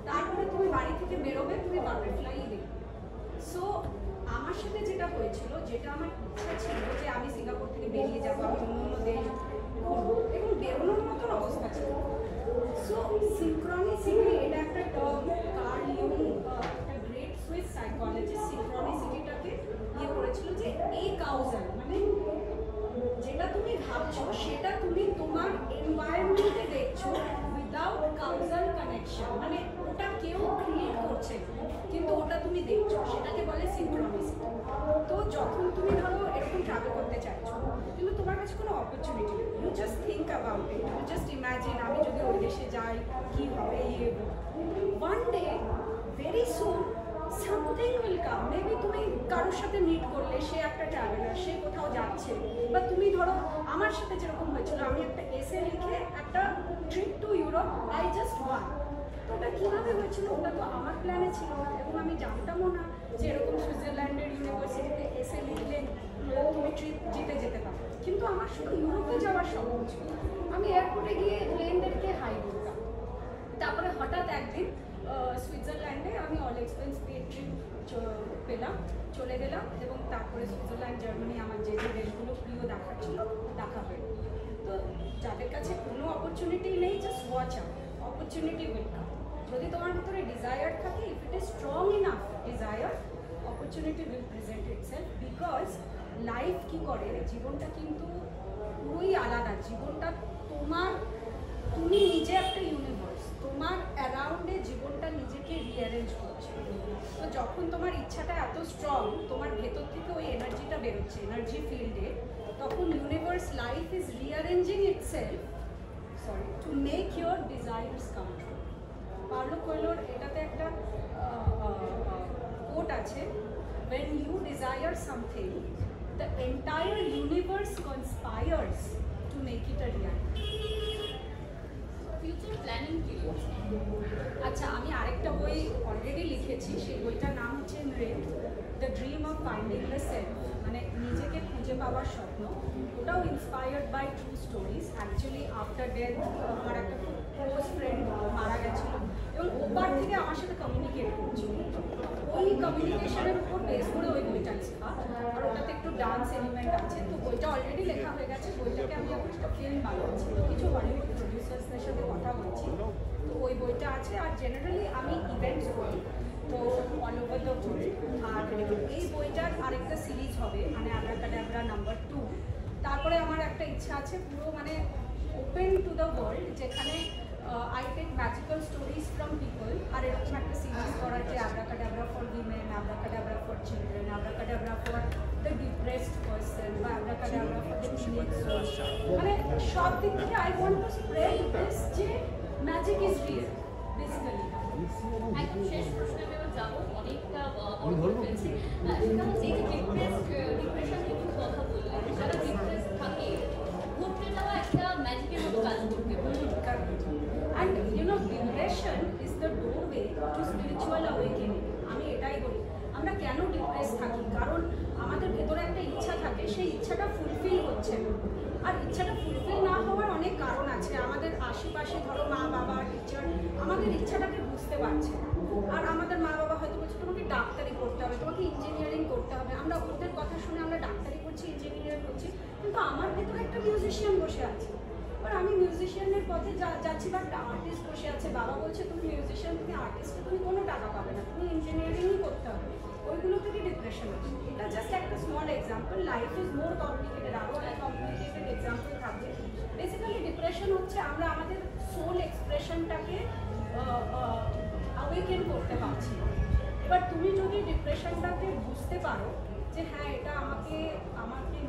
তারপরে তুমি বাড়ি থেকে বেরোবে, তুমি বাটারফ্লাই দেখবে। সো আমার সাথে যেটা হয়েছিল, যেটা আমার ইচ্ছা ছিল যে আমি সিঙ্গাপুর থেকে বেরিয়ে যাবো, আমি অন্য দেশ ঘুরবো, এবং বেরোনোর মতন অবস্থা ছিল। সো সিনক্রনিসিটি, এটা একটা টার্ম, কার্ল ইউং, একটা গ্রেট সুইস সাইকোলজিস্ট, সিনক্রনিসিটিটাকে ইয়ে করেছিল যে এই কাউজাল, মানে যেটা তুমি ভাবছো সেটা তুমি তোমার এনভায়রনমেন্টে দেখছো উইদাউট কাউজাল কানেকশন, মানে ওটা কেউ ক্রিয়েট করছে কিন্তু ওটা তুমি দেখছো, সেটাকে বলে সিনক্রনিসিটি। তো যখন তুমি ধরো এরকম ট্রাভেল করতে চাইছো কিন্তু তোমার কাছে কোনো অপরচুনিটি নেই, you just think about it, you just imagine আমি যদি ওই দেশে যাই কী হবে, one day very soon something will come, কারোর সাথে মিট করলে সে একটা ট্রাভেলার, সে কোথাও যাচ্ছে, বা তুমি ধরো আমার সাথে যেরকম হয়েছিল, আমি একটা এসে লিখে একটা trip to Europe I just one. তো ওটা কীভাবে হয়েছিল, ওটা তো আমার প্ল্যানে ছিল না, এবং আমি জানতামও না যে এরকম সুইজারল্যান্ডের ইউনিভার্সিটিতে এসে লিখলে তুমি ট্রিপ জিতে যেতে পারো। কিন্তু আমার শুধু ইউরোপে যাওয়ার স্বপ্ন ছিল। আমি এয়ারপোর্টে গিয়ে প্লেনদেরকে হাই বলতাম। তারপরে হঠাৎ একদিন সুইজারল্যান্ডে আমি অল এক্সপেন্স পেড ট্রিপ পেলাম, চলে গেলাম, এবং তারপরে সুইজারল্যান্ড, জার্মানি আমার যে যে দেশগুলো প্রিয় দেখার ছিল দেখা হয়ে। তো যাদের কাছে কোনো অপরচুনিটি নেই, just watch out, opportunity will come. যদি তোমার ভিতরে ডিজায়ার থাকে, if it is strong enough desire, opportunity will present itself. Because life কী করে, জীবনটা কিন্তু পুরোই আলাদা। জীবনটা তোমার, তুমি নিজে একটা ইউনিভার্স, তোমার অ্যারাউন্ডে জীবনটা নিজেকে রিঅ্যারেঞ্জ করছে। তো যখন তোমার ইচ্ছাটা এত স্ট্রং, তোমার ভেতর থেকে ওই এনার্জিটা বেরোচ্ছে এনার্জি ফিল্ডে, তখন universe, life is rearranging itself to make your desires come true. Paulo কোয়েলোর এটাতে একটা কোট আছে, when you desire something, the entire universe conspires to make it a reality. Future planning কি? আচ্ছা, আমি আরেকটা বই অলরেডি লিখেছি, সেই বইটার নাম হচ্ছে the dream of finding the self, মানে নিজেকে খুঁজে পাওয়ার স্বপ্ন। ওটাও inspired by true stories. Actually after death আমার একটা ক্লোজ ফ্রেন্ড মারা গেছিল, এবং ওপার থেকে আমার সাথে কমিউনিকেট করছিল। ওই কমিউনিকেশনের উপর বেস করে ওই বইটা লেখা, আর ওটাতে একটু ডান্স এলিমেন্ট আছে। তো বইটা অলরেডি লেখা হয়ে গেছে, বইটাকে আমি এখন একটা ফিল্ম বানাচ্ছি, তো কিছু হলিউড প্রডিউসার্সদের সাথে কথা বলছি। তো ওই বইটা আছে। আর জেনারেলি আমি ইভেন্টস করি, তো অল ওভার দ্য ওয়ার্ল্ড। আর এই বইটার আরেকটা সিরিজ হবে, মানে আব্রাকাডাব্রা নাম্বার 2। তারপরে আমার একটা ইচ্ছা আছে পুরো মানে ওপেন টু দ্য ওয়ার্ল্ড, যেখানে I take magical stories from people, আর এরকম একটা সিরিজ করার, যে abracadabra for women, abracadabra for children, abracadabra for the depressed person, বা abracadabra for the teenage soul. মানে সব দিক থেকে I want to spread this, যে ম্যাজিক ইজ রিয়েল বেসিক্যালি। একদম শেষ প্রশ্নে আমি এবার যাবো, অনেকটা বড় করে ফেলছি। সেটা হচ্ছে এই যে ডিপ্রেশন নিয়ে কিছু কথা বললেন, যারা ডিপ্রেস থাকে, ঘুরতে যাওয়া একটা ম্যাজিকের মতো কাজ করতে পারে। And you know, depression is the doorway to spiritual awakening. আমি এটাই বলি, আমরা কেন ডিপ্রেস থাকি? কারণ আমাদের ভেতরে একটা ইচ্ছা থাকে, সেই ইচ্ছাটা ফুলফিল হচ্ছে না। আর ইচ্ছাটা ফুলফিল না হওয়ার অনেক কারণ আছে। আমাদের আশেপাশে ধরো মা বাবা, টিচার আমাদের ইচ্ছাটাকে বুঝতে পারছে না। আর আমাদের মা বাবা হয়তো বলছে তোমাকে ডাক্তারি করতে হবে, তোমাকে ইঞ্জিনিয়ারিং করতে হবে। আমরা ওদের কথা শুনে আমরা ডাক্তারি করছি, ইঞ্জিনিয়ারিং করছি, কিন্তু আমার ভেতরে একটা মিউজিশিয়ান বসে আছে। আর আমি মিউজিশিয়ানের পথে যাচ্ছি, বাট আর্টিস্ট বসে আছে। বাবা বলছে তুমি মিউজিশিয়ান, তুমি আর্টিস্টে তুমি কোনো টাকা পাবে না, তুমি ইঞ্জিনিয়ারিংই করতে হবে। ওইগুলো থেকে ডিপ্রেশন আছে। এটা জাস্ট একটা small example. Life is more complicated, আরও অনেক কমপ্লিকেটেড এক্সাম্পল থাকবে। বেসিক্যালি ডিপ্রেশন হচ্ছে আমরা আমাদের সোল এক্সপ্রেশনটাকে অ্যাওয়েকেন করতে পারছি না। এবার তুমি যদি ডিপ্রেশনটাকে বুঝতে পারো যে হ্যাঁ, এটা আমাকে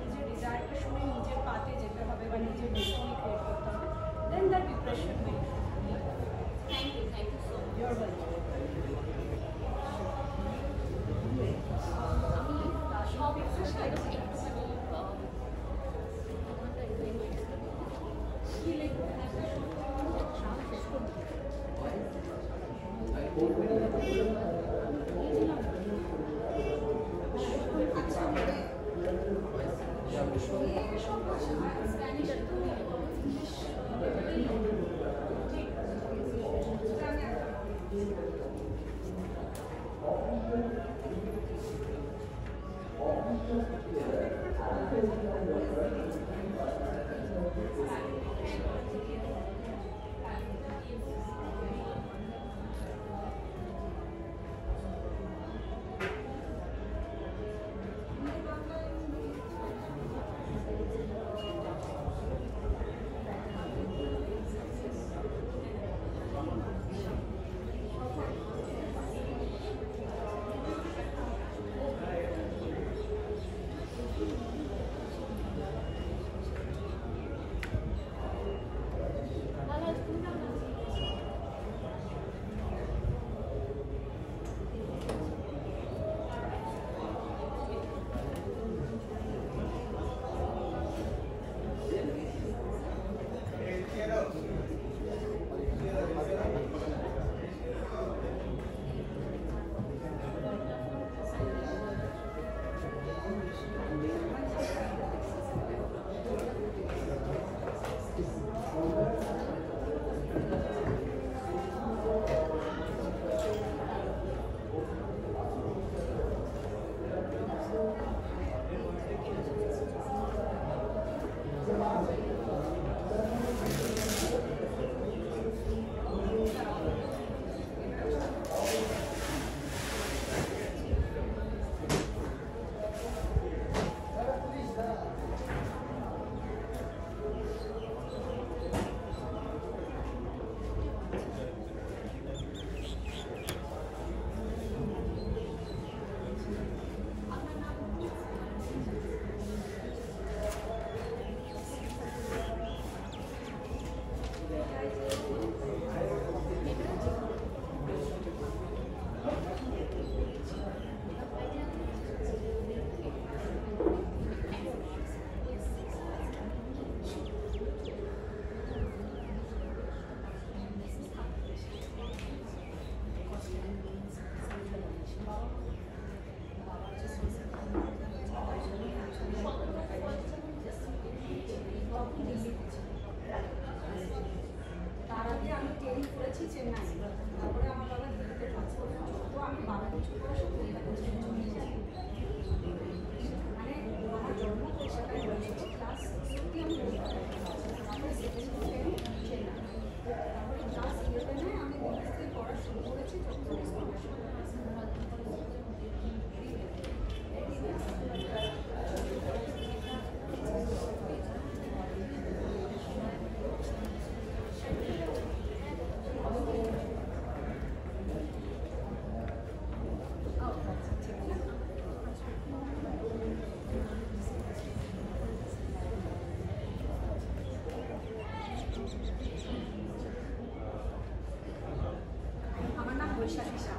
নিজের ডিজায়ারকে শুনে নিজের পাতে যেতে হবে, বা নিজের ডেস্টিনি ক্রিয়েট করতে হবে, then the depression will. Thank you so much. You're welcome. আমি সব একটুখানি কি লিখবো? স্প্যানিশ ইংলিশ ঠিক আছে। বছর বয়সে কলকাতা ছেড়ে চলে যাই। মানে আমার জন্ম কলকাতায় হয়েছিল, ক্লাস 6 অবধি আমি কলকাতায় তারপরে 7 to 10 চেন্নাই, তারপরে ক্লাস 11-এ আমি দিল্লিতে পড়া শুরু করেছি চট্টগ্রাম স্কলারশিপ। আমার নাম বৈশাখী শাহ।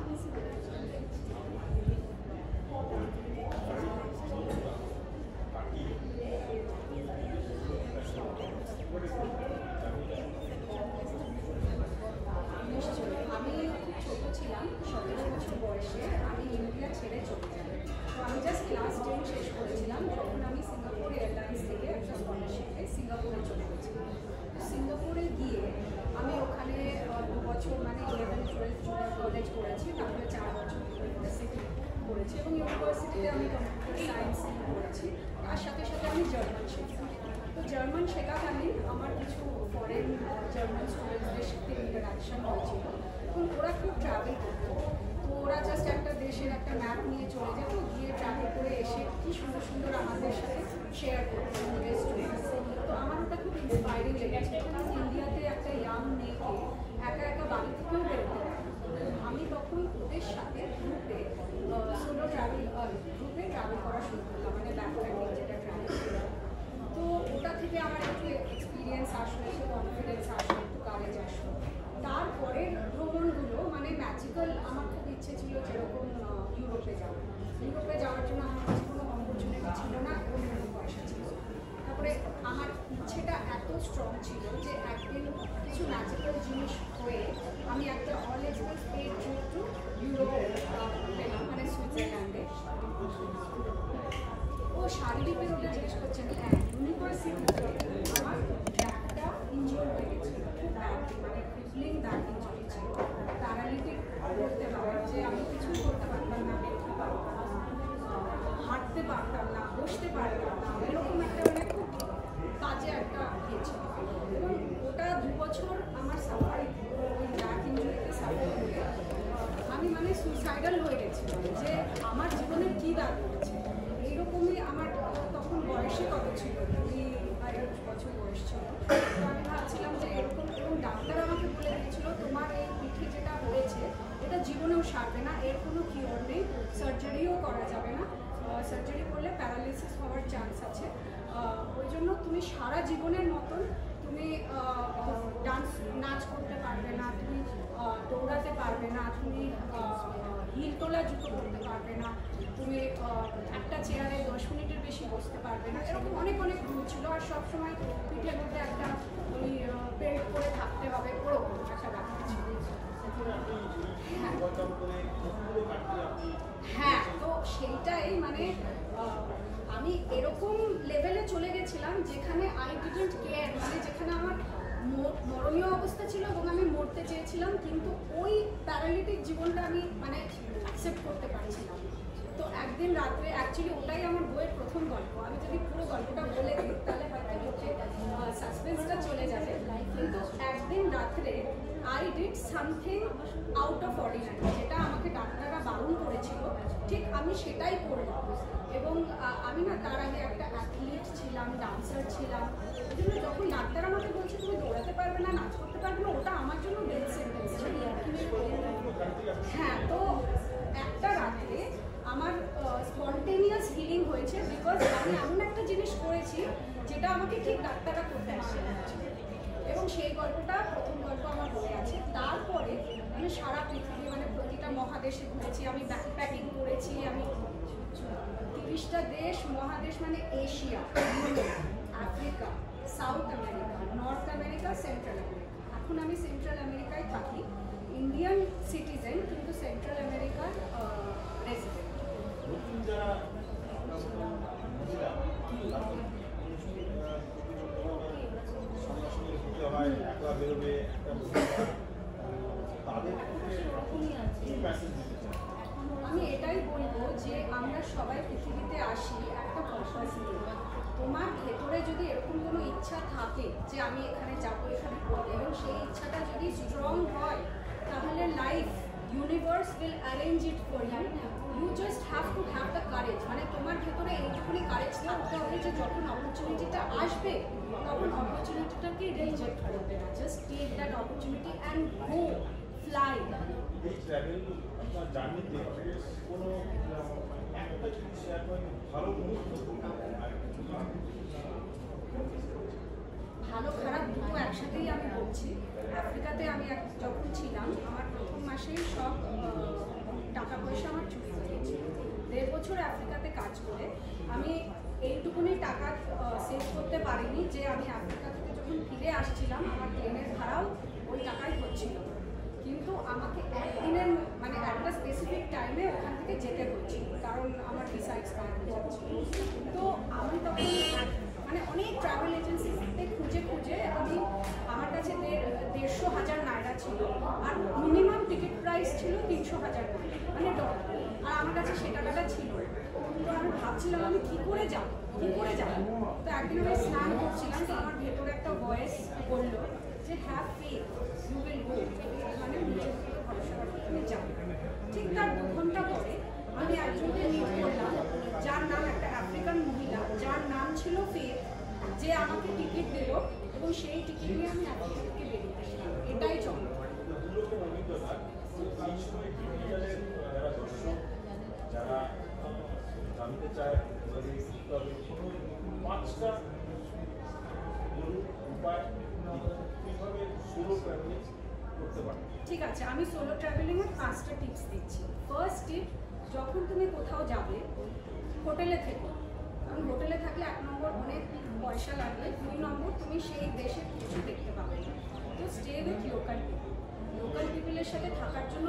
নিশ্চয়ই, আমি খুব ছোট ছিলাম, 17 বছর বয়সে আমি ইন্ডিয়া ছেড়ে চলে যাই। তো আমি জাস্ট ক্লাস 10 শেষ করেছিলাম যখন আমি সিঙ্গাপুর এয়ারলাইন্স থেকে একটা স্কলারশিপে সিঙ্গাপুরে চলে গেছিলাম। তো সিঙ্গাপুরে গিয়ে আমি ওখানে 2 বছর মানে 11-12 জুনিয়র কলেজ করেছি, তারপরে 4 বছর ইউনিভার্সিটি করেছি এবং ইউনিভার্সিটিতে আমি কম্পিউটার সায়েন্স করেছি। তার সাথে সাথে আমি জার্মান শিখতাম। তো জার্মান শেখাকালীন আমার কিছু ফরেন জার্মান স্টুডেন্টদের সাথে ইন্টারাকশন হয়েছিল এবং ওরা খুব ট্রাভেল করতো। তো ওরা জাস্ট একটা দেশের একটা ম্যাপ নিয়ে চলে যেত, গিয়ে ট্রাভেল করে এসে কি সুন্দর সুন্দর আমাদের সাথে শেয়ার করতো ওদের স্টুডেন্টস। তো আমার ওটা খুব ইন্সপায়ারিং লেগেছে, কারণ ইন্ডিয়াতে একটা ইয়াং মেয়েকে একা একা বাড়ি থেকেও বেরোতে পারে। আমি তখন ওদের সাথে গ্রুপে সোলো গ্রুপে ট্রাভেল করা শুরু করলাম, মানে ব্যাকপ্যাকিং যেটা ট্রাভেল। তো ওটা থেকে আমার একটু এক্সপিরিয়েন্স আসলো, একটু কনফিডেন্স আসলো, একটু কারেজ আসলো। তারপরের ভ্রমণগুলো মানে ম্যাজিক্যাল, আমার খুব ইচ্ছে ছিল যেরকম ইউরোপে যাওয়ার। ইউরোপে যাওয়ার জন্য আমার কাছে কোনো অপরচুনিটি ছিল না এবং কোনো পয়সা ছিল না। তারপরে আমার ইচ্ছেটা এত স্ট্রং ছিল যে একদিন কিছু ম্যাজিক্যাল জিনিস হয়ে আমি একটা all expense paid trip to Europe পেলাম, মানে সুইজারল্যান্ডে। ও শারীরিকের ওটা জিজ্ঞেস করছেন, হ্যাঁ ইউনিভার্সিটিতে আমার ব্যাকটা ইনজিওর হয়ে গেছিল, খুব ব্যাড, মানে ক্রিপলিং ব্যাক ইনজুরি ছিল, প্যারালিটিক করতে পারে, যে আমি কিছুই করতে পারতাম না, বেরোতে পারতাম না, হাঁটতে পারতাম না, বসতে পারতাম না, এরকম একটা মানে খুব কাজে একটা ইয়ে ছিল। এবং ওটা 2 বছর আমার সাফারিং, ওই ব্যাক ইনজুরিতে সাফার করে আমি মানে সুইসাইডাল হয়ে গেছিলাম যে আমার জীবনে কী দাগ করেছে। এইরকমই আমার তখন বয়সে কত ছিল, 22 বছর বয়স ছিল। তো আমি ভাবছিলাম যে এরকম, এবং ডাক্তার আমাকে বলে দিয়েছিল তোমার এই পিঠে যেটা হয়েছে এটা জীবনেও সারবে না, এর কোনো কিওর নেই, সার্জারিও করা যাবে না, সার্জারি করলে প্যারালাইসিস হওয়ার চান্স আছে। ওই জন্য তুমি সারা জীবনের মতন তুমি ডান্স নাচ করতে পারবে না, তুমি দৌড়াতে পারবে না, তুমি হিল তোলা জুতো করতে পারবে না, তুমি একটা চেয়ারে 10 মিনিটের বেশি বসতে পারবে না, এরকম অনেক অনেক রুল ছিল। আর সবসময় পিঠের মধ্যে একটা ওই বেল্ট করে থাকতে হবে, ওরকম একটা ব্যাপার ছিল। হ্যাঁ, তো সেইটাই মানে আমি এরকম লেভেলে চলে গেছিলাম যেখানে আই ডিডন্ট কেয়ার, মানে যেখানে আমার মরণীয় অবস্থা ছিল এবং আমি মরতে চেয়েছিলাম, কিন্তু ওই প্যারালিটিক জীবনটা আমি মানে অ্যাকসেপ্ট করতে পারছিলাম। তো একদিন রাত্রে, অ্যাকচুয়ালি ওটাই আমার বইয়ের প্রথম গল্প, আমি যদি পুরো গল্পটা বলে দিই তাহলে হয়তো লোকে সাসপেন্সটা চলে যাবে, কিন্তু একদিন রাত্রে I did something out of ordinary, যেটা আমাকে ডাক্তাররা বারণ করেছিল, ঠিক আমি সেটাই করলাম। এবং আমি না তার আগে একটা অ্যাথলিট ছিলাম, ডান্সার ছিলাম, ওই জন্য যখন ডাক্তার আমাকে বলছে তুমি দৌড়াতে পারবে না, নাচ করতে পারবে না, ওটা আমার জন্য ডেথ সেন্টেন্স ছিল। হ্যাঁ, তো একটা রাত্রে আমার স্পন্টেনিয়াস হিলিং হয়েছে, বিকজ আমি এমন একটা জিনিস করেছি যেটা আমাকে ঠিক ডাক্তাররা করতে আসে। এবং সেই গল্পটা প্রথম গল্প আমার বলে আছে। তারপরে আমি সারা পৃথিবী মানে প্রতিটা মহাদেশে ঘুরেছি, আমি ব্যাকপ্যাকিং করেছি, আমি 30টা দেশ মহাদেশ মানে Asia, Europe, Africa, south America, north America, central America. এখন আমি সেন্ট্রাল আমেরিকায় থাকি, ইন্ডিয়ান সিটিজেন কিন্তু সেন্ট্রাল আমেরিকার রেসিডেন্ট। আমি যে আমরা সবাই পৃথিবীতে আসি একটা পারপাস নিয়ে। তোমার ভেতরে যদি এরকম কোনো ইচ্ছা থাকে যে আমি এখানে যাবো, এখানে করবো, এবং সেই ইচ্ছাটা যদি স্ট্রং হয়, তাহলে life universe will arrange it for you. You just have to have the courage. মানে তোমার ভেতরে এইটুকুনি কারেজ থাকতে হবে যে যখন অপরচুনিটিটা আসবে তখন অপরচুনিটিটাকে রিজেক্ট করবে না। Just take that opportunity and go fly. এই ট্রাভেল জার্নিতে কোনো একটা জিনিস শেয়ার করেন, ভালো মুহূর্ত আর কিছু ভালো খারাপ দুটো একসাথেই আমি বলছি। আফ্রিকাতে আমি যখন ছিলাম, আমার প্রথম মাসেই সব টাকা পয়সা আমার চুরি হয়ে গেছিল। 1.5 বছর আফ্রিকাতে কাজ করে আমি এইটুকুনি টাকা সেভ করতে পারিনি যে আমি আফ্রিকা থেকে যখন ফিরে আসছিলাম আমার ট্রেনের ভাড়াও ওই টাকাই হচ্ছিল। কিন্তু আমাকে একদিনের মানে একটা স্পেসিফিক টাইমে ওখান থেকে যেতে হচ্ছিল, কারণ আমার ভিসা এক্সপায়ার হয়ে যাচ্ছিল। তো আমি তখন মানে অনেক ট্রাভেল এজেন্সিতে খুঁজে খুঁজে আমার কাছে 150,000 নায়রা ছিল, আর মিনিমাম টিকিট প্রাইস ছিল 300,000 নায়রা, মানে ডলার। আর আমার কাছে সে টাকাটা ছিল। তো আমি ভাবছিলাম আমি কী করে যাবো। তো একদিন আমি স্নান করছিলাম, তো আমার ভেতরে একটা ভয়েস বললো যে have faith, you will go, মানে নিজের উপরে ভরসা রাখো, তুমি যাবে। ঠিক তার 2 ঘন্টা পরে আমি একজনকে মিট করলাম, যার নাম একটা আফ্রিকান মহিলা, যার নাম ছিল ফেথ, যে আমাকে টিকিট দিল এবং সেই টিকিট নিয়ে আমি আফ্রিকা থেকে বেরিয়ে আসলাম। এটাই চল। যারা জানতে চায় পাঁচটা উপায় কিভাবে সোলো ট্রাভেলিং করতে পারে। ঠিক আছে, আমি সোলো ট্রাভেলিংয়ের 5টা টিপস দিচ্ছি। ফার্স্ট টিপ, যখন তুমি কোথাও যাবে হোটেলে থেকো, কারণ হোটেলে থাকলে 1 নম্বর অনেক পয়সা লাগবে, 2 নম্বর তুমি সেই দেশের কিছু দেখতে পাবে। তো স্টে উইথ লোকাল পিপলের সাথে থাকার জন্য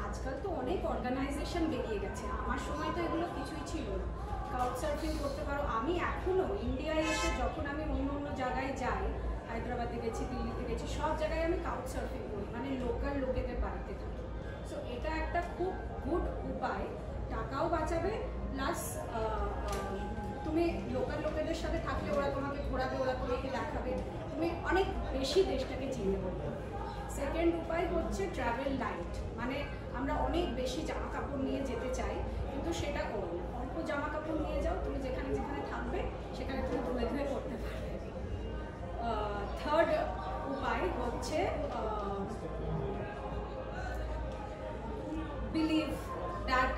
আজকাল তো অনেক অর্গানাইজেশন বেরিয়ে গেছে। আমার সময় তো এগুলো কিছুই ছিল না। কাউচ সার্ফিং করতে পারো। আমি এখনও ইন্ডিয়ায় এসে যখন আমি অন্য জায়গায় যাই, হায়দ্রাবাদে গেছি, দিল্লিতে গেছি, সব জায়গায় আমি কাউচ সার্ফিং করি, মানে লোকাল লোকেদের বাড়িতে থাকি। সো এটা একটা খুব গুড উপায়, টাকাও বাঁচাবে, প্লাস তুমি লোকাল লোকেদের সাথে থাকলে ওরা তোমাকে ঘোরাবে, ওরা তোমাকে দেখাবে, তুমি অনেক বেশি দেশটাকে চিনতে পারবে। সেকেন্ড উপায় হচ্ছে ট্রাভেল লাইট, মানে আমরা অনেক বেশি জামা কাপড় নিয়ে যেতে চাই, কিন্তু সেটা করো না। অল্প জামা কাপড় নিয়ে যাও, তুমি যেখানে যেখানে থাকবে সেখানে তুমি ধুয়ে ধুয়ে করতে পারবে। থার্ড উপায় হচ্ছে believe that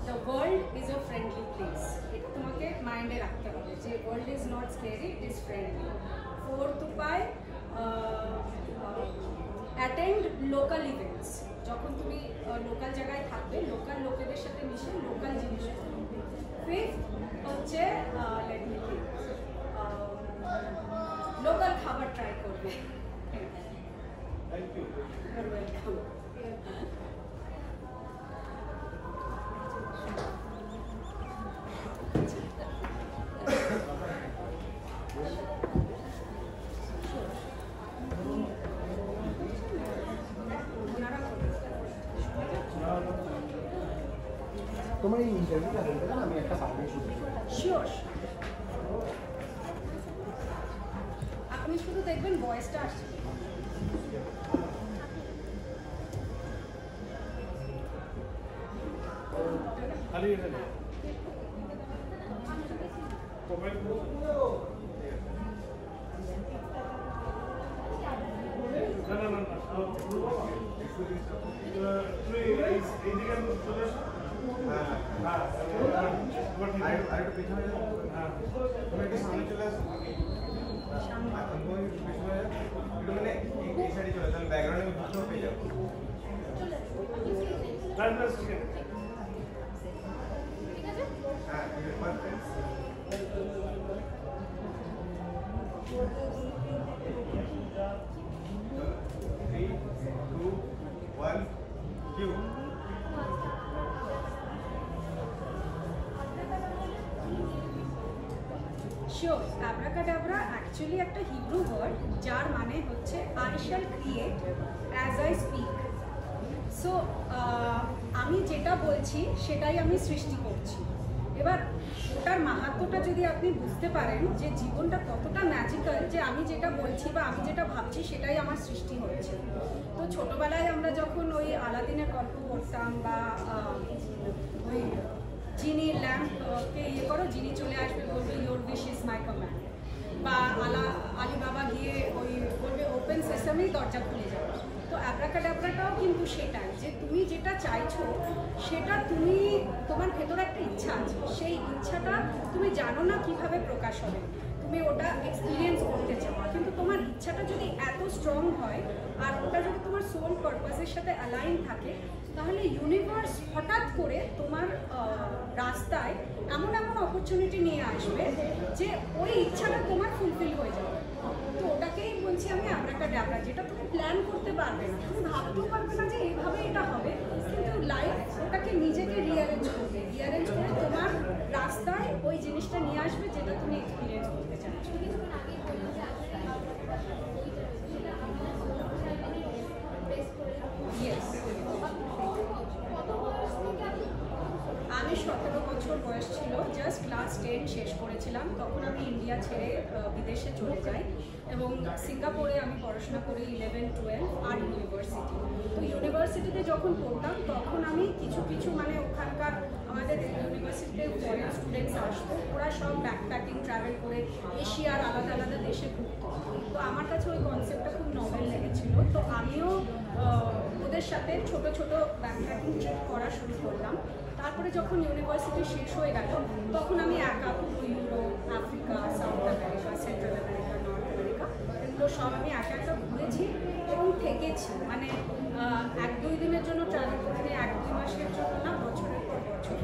the world is a friendly place. এটা তোমাকে মাইন্ডে রাখতে হবে যে world is not scary, it is friendly. Fourth উপায়, অ্যাটেন্ড লোকাল ইভেন্টস। যখন তুমি লোকাল জায়গায় থাকবে, লোকাল লোকেদের সাথে মিশে লোকাল জিনিস করবে। ফিফথ হচ্ছে লোকাল খাবার ট্রাই করবে। Thank you. ওয়েলকাম। তোমার এই ইন্টারভিউটা হয়ে গেলে আমি একটা পাবলিশ করব। শিওর। আপনি শুধু দেখবেন ভয়েসটা আসছে। খালি এটা না কমেন্ট শিওর। অ্যাব্রাকাডাব্রা অ্যাকচুয়ালি একটা হিব্রু ওয়ার্ড, যার মানে হচ্ছে I shall create as I speak. So আমি যেটা বলছি সেটাই আমি সৃষ্টি করছি। এবার ওটার মাহাত্ম্যটা যদি আপনি বুঝতে পারেন যে জীবনটা কতটা ম্যাজিক্যাল, যে আমি যেটা বলছি বা আমি যেটা ভাবছি সেটাই আমার সৃষ্টি হচ্ছে। তো ছোটোবেলায় আমরা যখন ওই আলাদিনের গল্প পড়তাম বা ওই যিনি ল্যাম্পকে ইয়ে করো, যিনি চলে আসবে বলবে your wish is my command, বা আলী বাবা গিয়ে ওই বলবে ওপেন সিস্টেমেই দরজা খুলে যাবে। তো অ্যাব্রাকাডাব্রাটাও কিন্তু সেটাই, যে তুমি যেটা চাইছো সেটা তুমি, তোমার ভেতরে একটা ইচ্ছা আছে, সেই ইচ্ছাটা তুমি জানো না কিভাবে প্রকাশ হবে, তুমি ওটা এক্সপিরিয়েন্স করতে চাও, কিন্তু তোমার ইচ্ছাটা যদি এত স্ট্রং হয় আর ওটা যদি তোমার সোল পারপাসের সাথে অ্যালাইন থাকে, তাহলে ইউনিভার্স হঠাৎ করে তোমার রাস্তায় এমন এমন অপরচুনিটি নিয়ে আসবে যে ওই ইচ্ছাটা তোমার ফুলফিল হয়ে যাবে। তো ওটাকেই বলছি আমি অ্যাব্রাকাডাব্রা, যেটা তুমি প্ল্যান করতে পারবে না, তুমি ভাবতেও পারবে না যে এইভাবে এটা হবে, কিন্তু লাইফ ওটাকে নিজেকে রিঅ্যারেঞ্জ করবে, রিঅ্যারেঞ্জ করে তোমার রাস্তায় ওই জিনিসটা নিয়ে আসবে যেটা তুমি এক্সপিরিয়েন্স করতে চাচ্ছ। ইয়েস, আমি 17 বছর বয়স ছিল, জাস্ট ক্লাস 10 শেষ করেছিলাম, তখন আমি ইন্ডিয়া ছেড়ে বিদেশে চলে যাই এবং সিঙ্গাপুরে আমি পড়াশোনা করি 11, 12 আর ইউনিভার্সিটি। তো ইউনিভার্সিটিতে যখন পড়তাম তখন আমি কিছু মানে ওখানকার আমাদের ইউনিভার্সিটিতে ফরেন স্টুডেন্টস আসতো, ওরা সব ব্যাকপ্যাকিং ট্রাভেল করে এশিয়ার আলাদা আলাদা দেশে ঘুরতো। তো আমার কাছে ওই কনসেপ্টটা খুব নভেল লেগেছিলো, তো আমিও ওদের সাথে ছোট ছোট ব্যাকপ্যাকিং ট্রিপ করা শুরু করলাম। তারপরে যখন ইউনিভার্সিটি শেষ হয়ে গেল তখন আমি একা পুরো Europe, Africa, south America, central America, north America, এগুলো সব আমি একা ঘুরেছি এবং থেকেছি। মানে 1-2 দিনের জন্য ট্রাভেল করিনি, 1-2 মাসের জন্য না, বছরের পর বছর।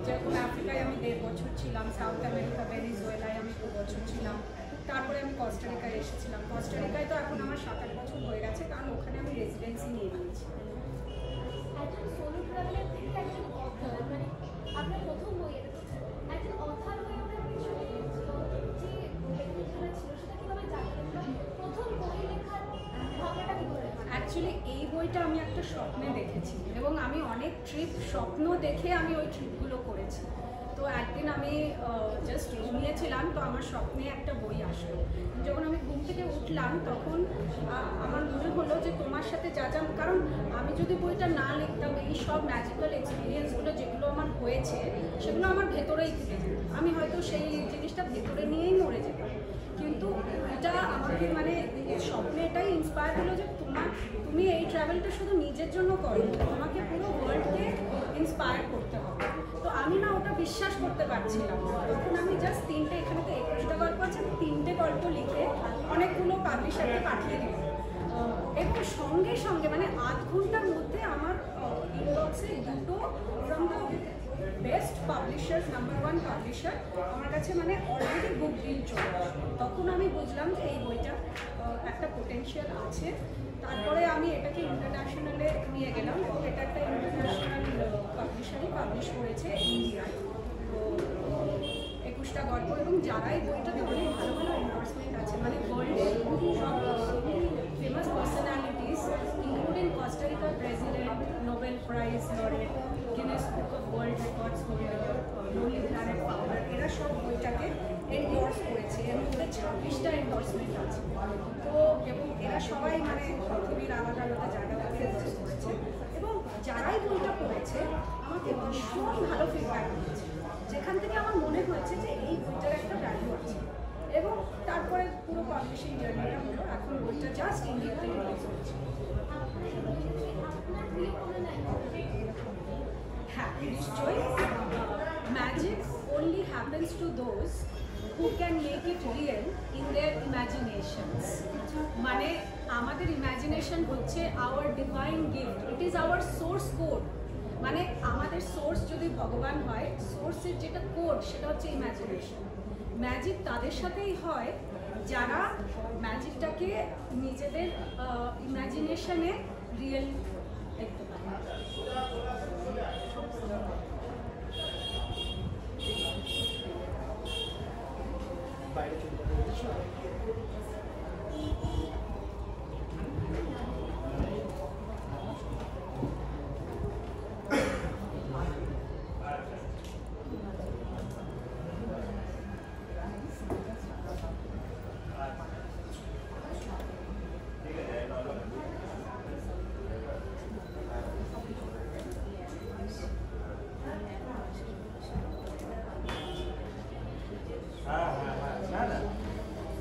যেরকম আফ্রিকায় আমি 1.5 বছর ছিলাম, সাউথ আমেরিকা ভেনিজুয়েলায় আমি 2 বছর ছিলাম, তারপরে আমি কস্টারিকায় এসেছিলাম। কস্টারিকায় তো এখন আমার 7-8 বছর হয়ে গেছে, কারণ ওখানে আমি রেসিডেন্সি নিয়ে নিয়েছি। একজন সোলো ট্রাভেলার থেকে একজন অথর, মানে আপনার প্রথম বই, একজন অথর হয়ে আপনার পিছনে যে লেখাটা ছিল সেটা কীভাবে জানলেন, প্রথম বই লেখার ভাবনাটা কী করে? অ্যাকচুয়ালি এই বইটা আমি একটা স্বপ্নে দেখেছি এবং আমি অনেক ট্রিপ স্বপ্ন দেখে আমি ওই ট্রিপগুলো করেছি। তো একদিন আমি জাস্ট ঘুমিয়েছিলাম, তো আমার স্বপ্নে একটা বই আসলো। যখন আমি ঘুম থেকে উঠলাম তখন আমার মনে হলো যে তোমার সাথে যা যা, কারণ আমি যদি বইটা না লিখতাম এই সব ম্যাজিক্যাল এক্সপিরিয়েন্সগুলো যেগুলো আমার হয়েছে সেগুলো আমার ভেতরেই থেকে যেত, আমি হয়তো সেই জিনিসটা ভেতরে নিয়েই মরে যেতাম। কিন্তু এটা আমাকে মানে স্বপ্নে এটাই ইন্সপায়ার হলো যে তুমি এই ট্রাভেলটা শুধু নিজের জন্য করো, তোমাকে পুরো ওয়ার্ল্ডকে ইন্সপায়ার করতে হবে। তো আমি না ওটা বিশ্বাস করতে পারছিলাম না, তখন আমি জাস্ট 3টে, এখানে তো 21টা গল্প আছে, আমি 3টে গল্প লিখে অনেকগুলো পাবলিশারকে পাঠিয়ে দিই এবং সঙ্গে সঙ্গে মানে 8 ঘন্টার মধ্যে আমার ইনবক্সে 2টো from the best publishers, number 1 publisher আমার কাছে মানে অলরেডি বুক ডিল চলে আসে। তখন আমি বুঝলাম যে এই বইটা একটা পোটেনশিয়াল আছে। তারপরে আমি এটাকে ইন্টারন্যাশনালে নিয়ে গেলাম এবং এটা একটা ইন্টারন্যাশনাল পাবলিশারই পাবলিশ করেছে ইন্ডিয়ায়। তো 21টা গল্প এবং যারাই বইটাতে অনেক ভালো ভালো এন্ডোর্সমেন্ট আছে, মানে ওয়ার্ল্ডের সব ফেমাস পার্সোনালিটিস ইনক্লুডিং কস্টারিকার president, Nobel prize laureate, Guinness Book of World Records holder, Lonely Planet founder, এরা সব বইটাকে এন্ডোর্স করেছে। এর মধ্যে 26টা এন্ডোর্সমেন্ট আছে। তো এবং এরা সবাই মানে পৃথিবীর আলাদা আলাদা জায়গা থেকে এন্ডোর্স করেছে এবং যারাই বইটা পড়েছে আমাকে ভীষণ ভালো ফিডব্যাক দিয়েছে, যেখান থেকে আমার মনে হয়েছে যে এই বইটার একটা ভ্যালু আছে। এবং তারপরে পুরো পাবলিশিং জার্নিটা হলো, এখন বইটা জাস্ট ইন্ডিয়াতে রিলিজ হচ্ছে। হ্যাঁ, নিশ্চয়ই। Magic only happens to those who can make it real in their imaginations. মানে আমাদের ইমাজিনেশন হচ্ছে our divine gift, it is our source code. মানে আমাদের সোর্স যদি ভগবান হয়, সোর্সের যেটা কোড সেটা হচ্ছে ইমাজিনেশন। ম্যাজিক তাদের সাথেই হয় যারা ম্যাজিকটাকে নিজেদের ইমাজিনেশনে রিয়েল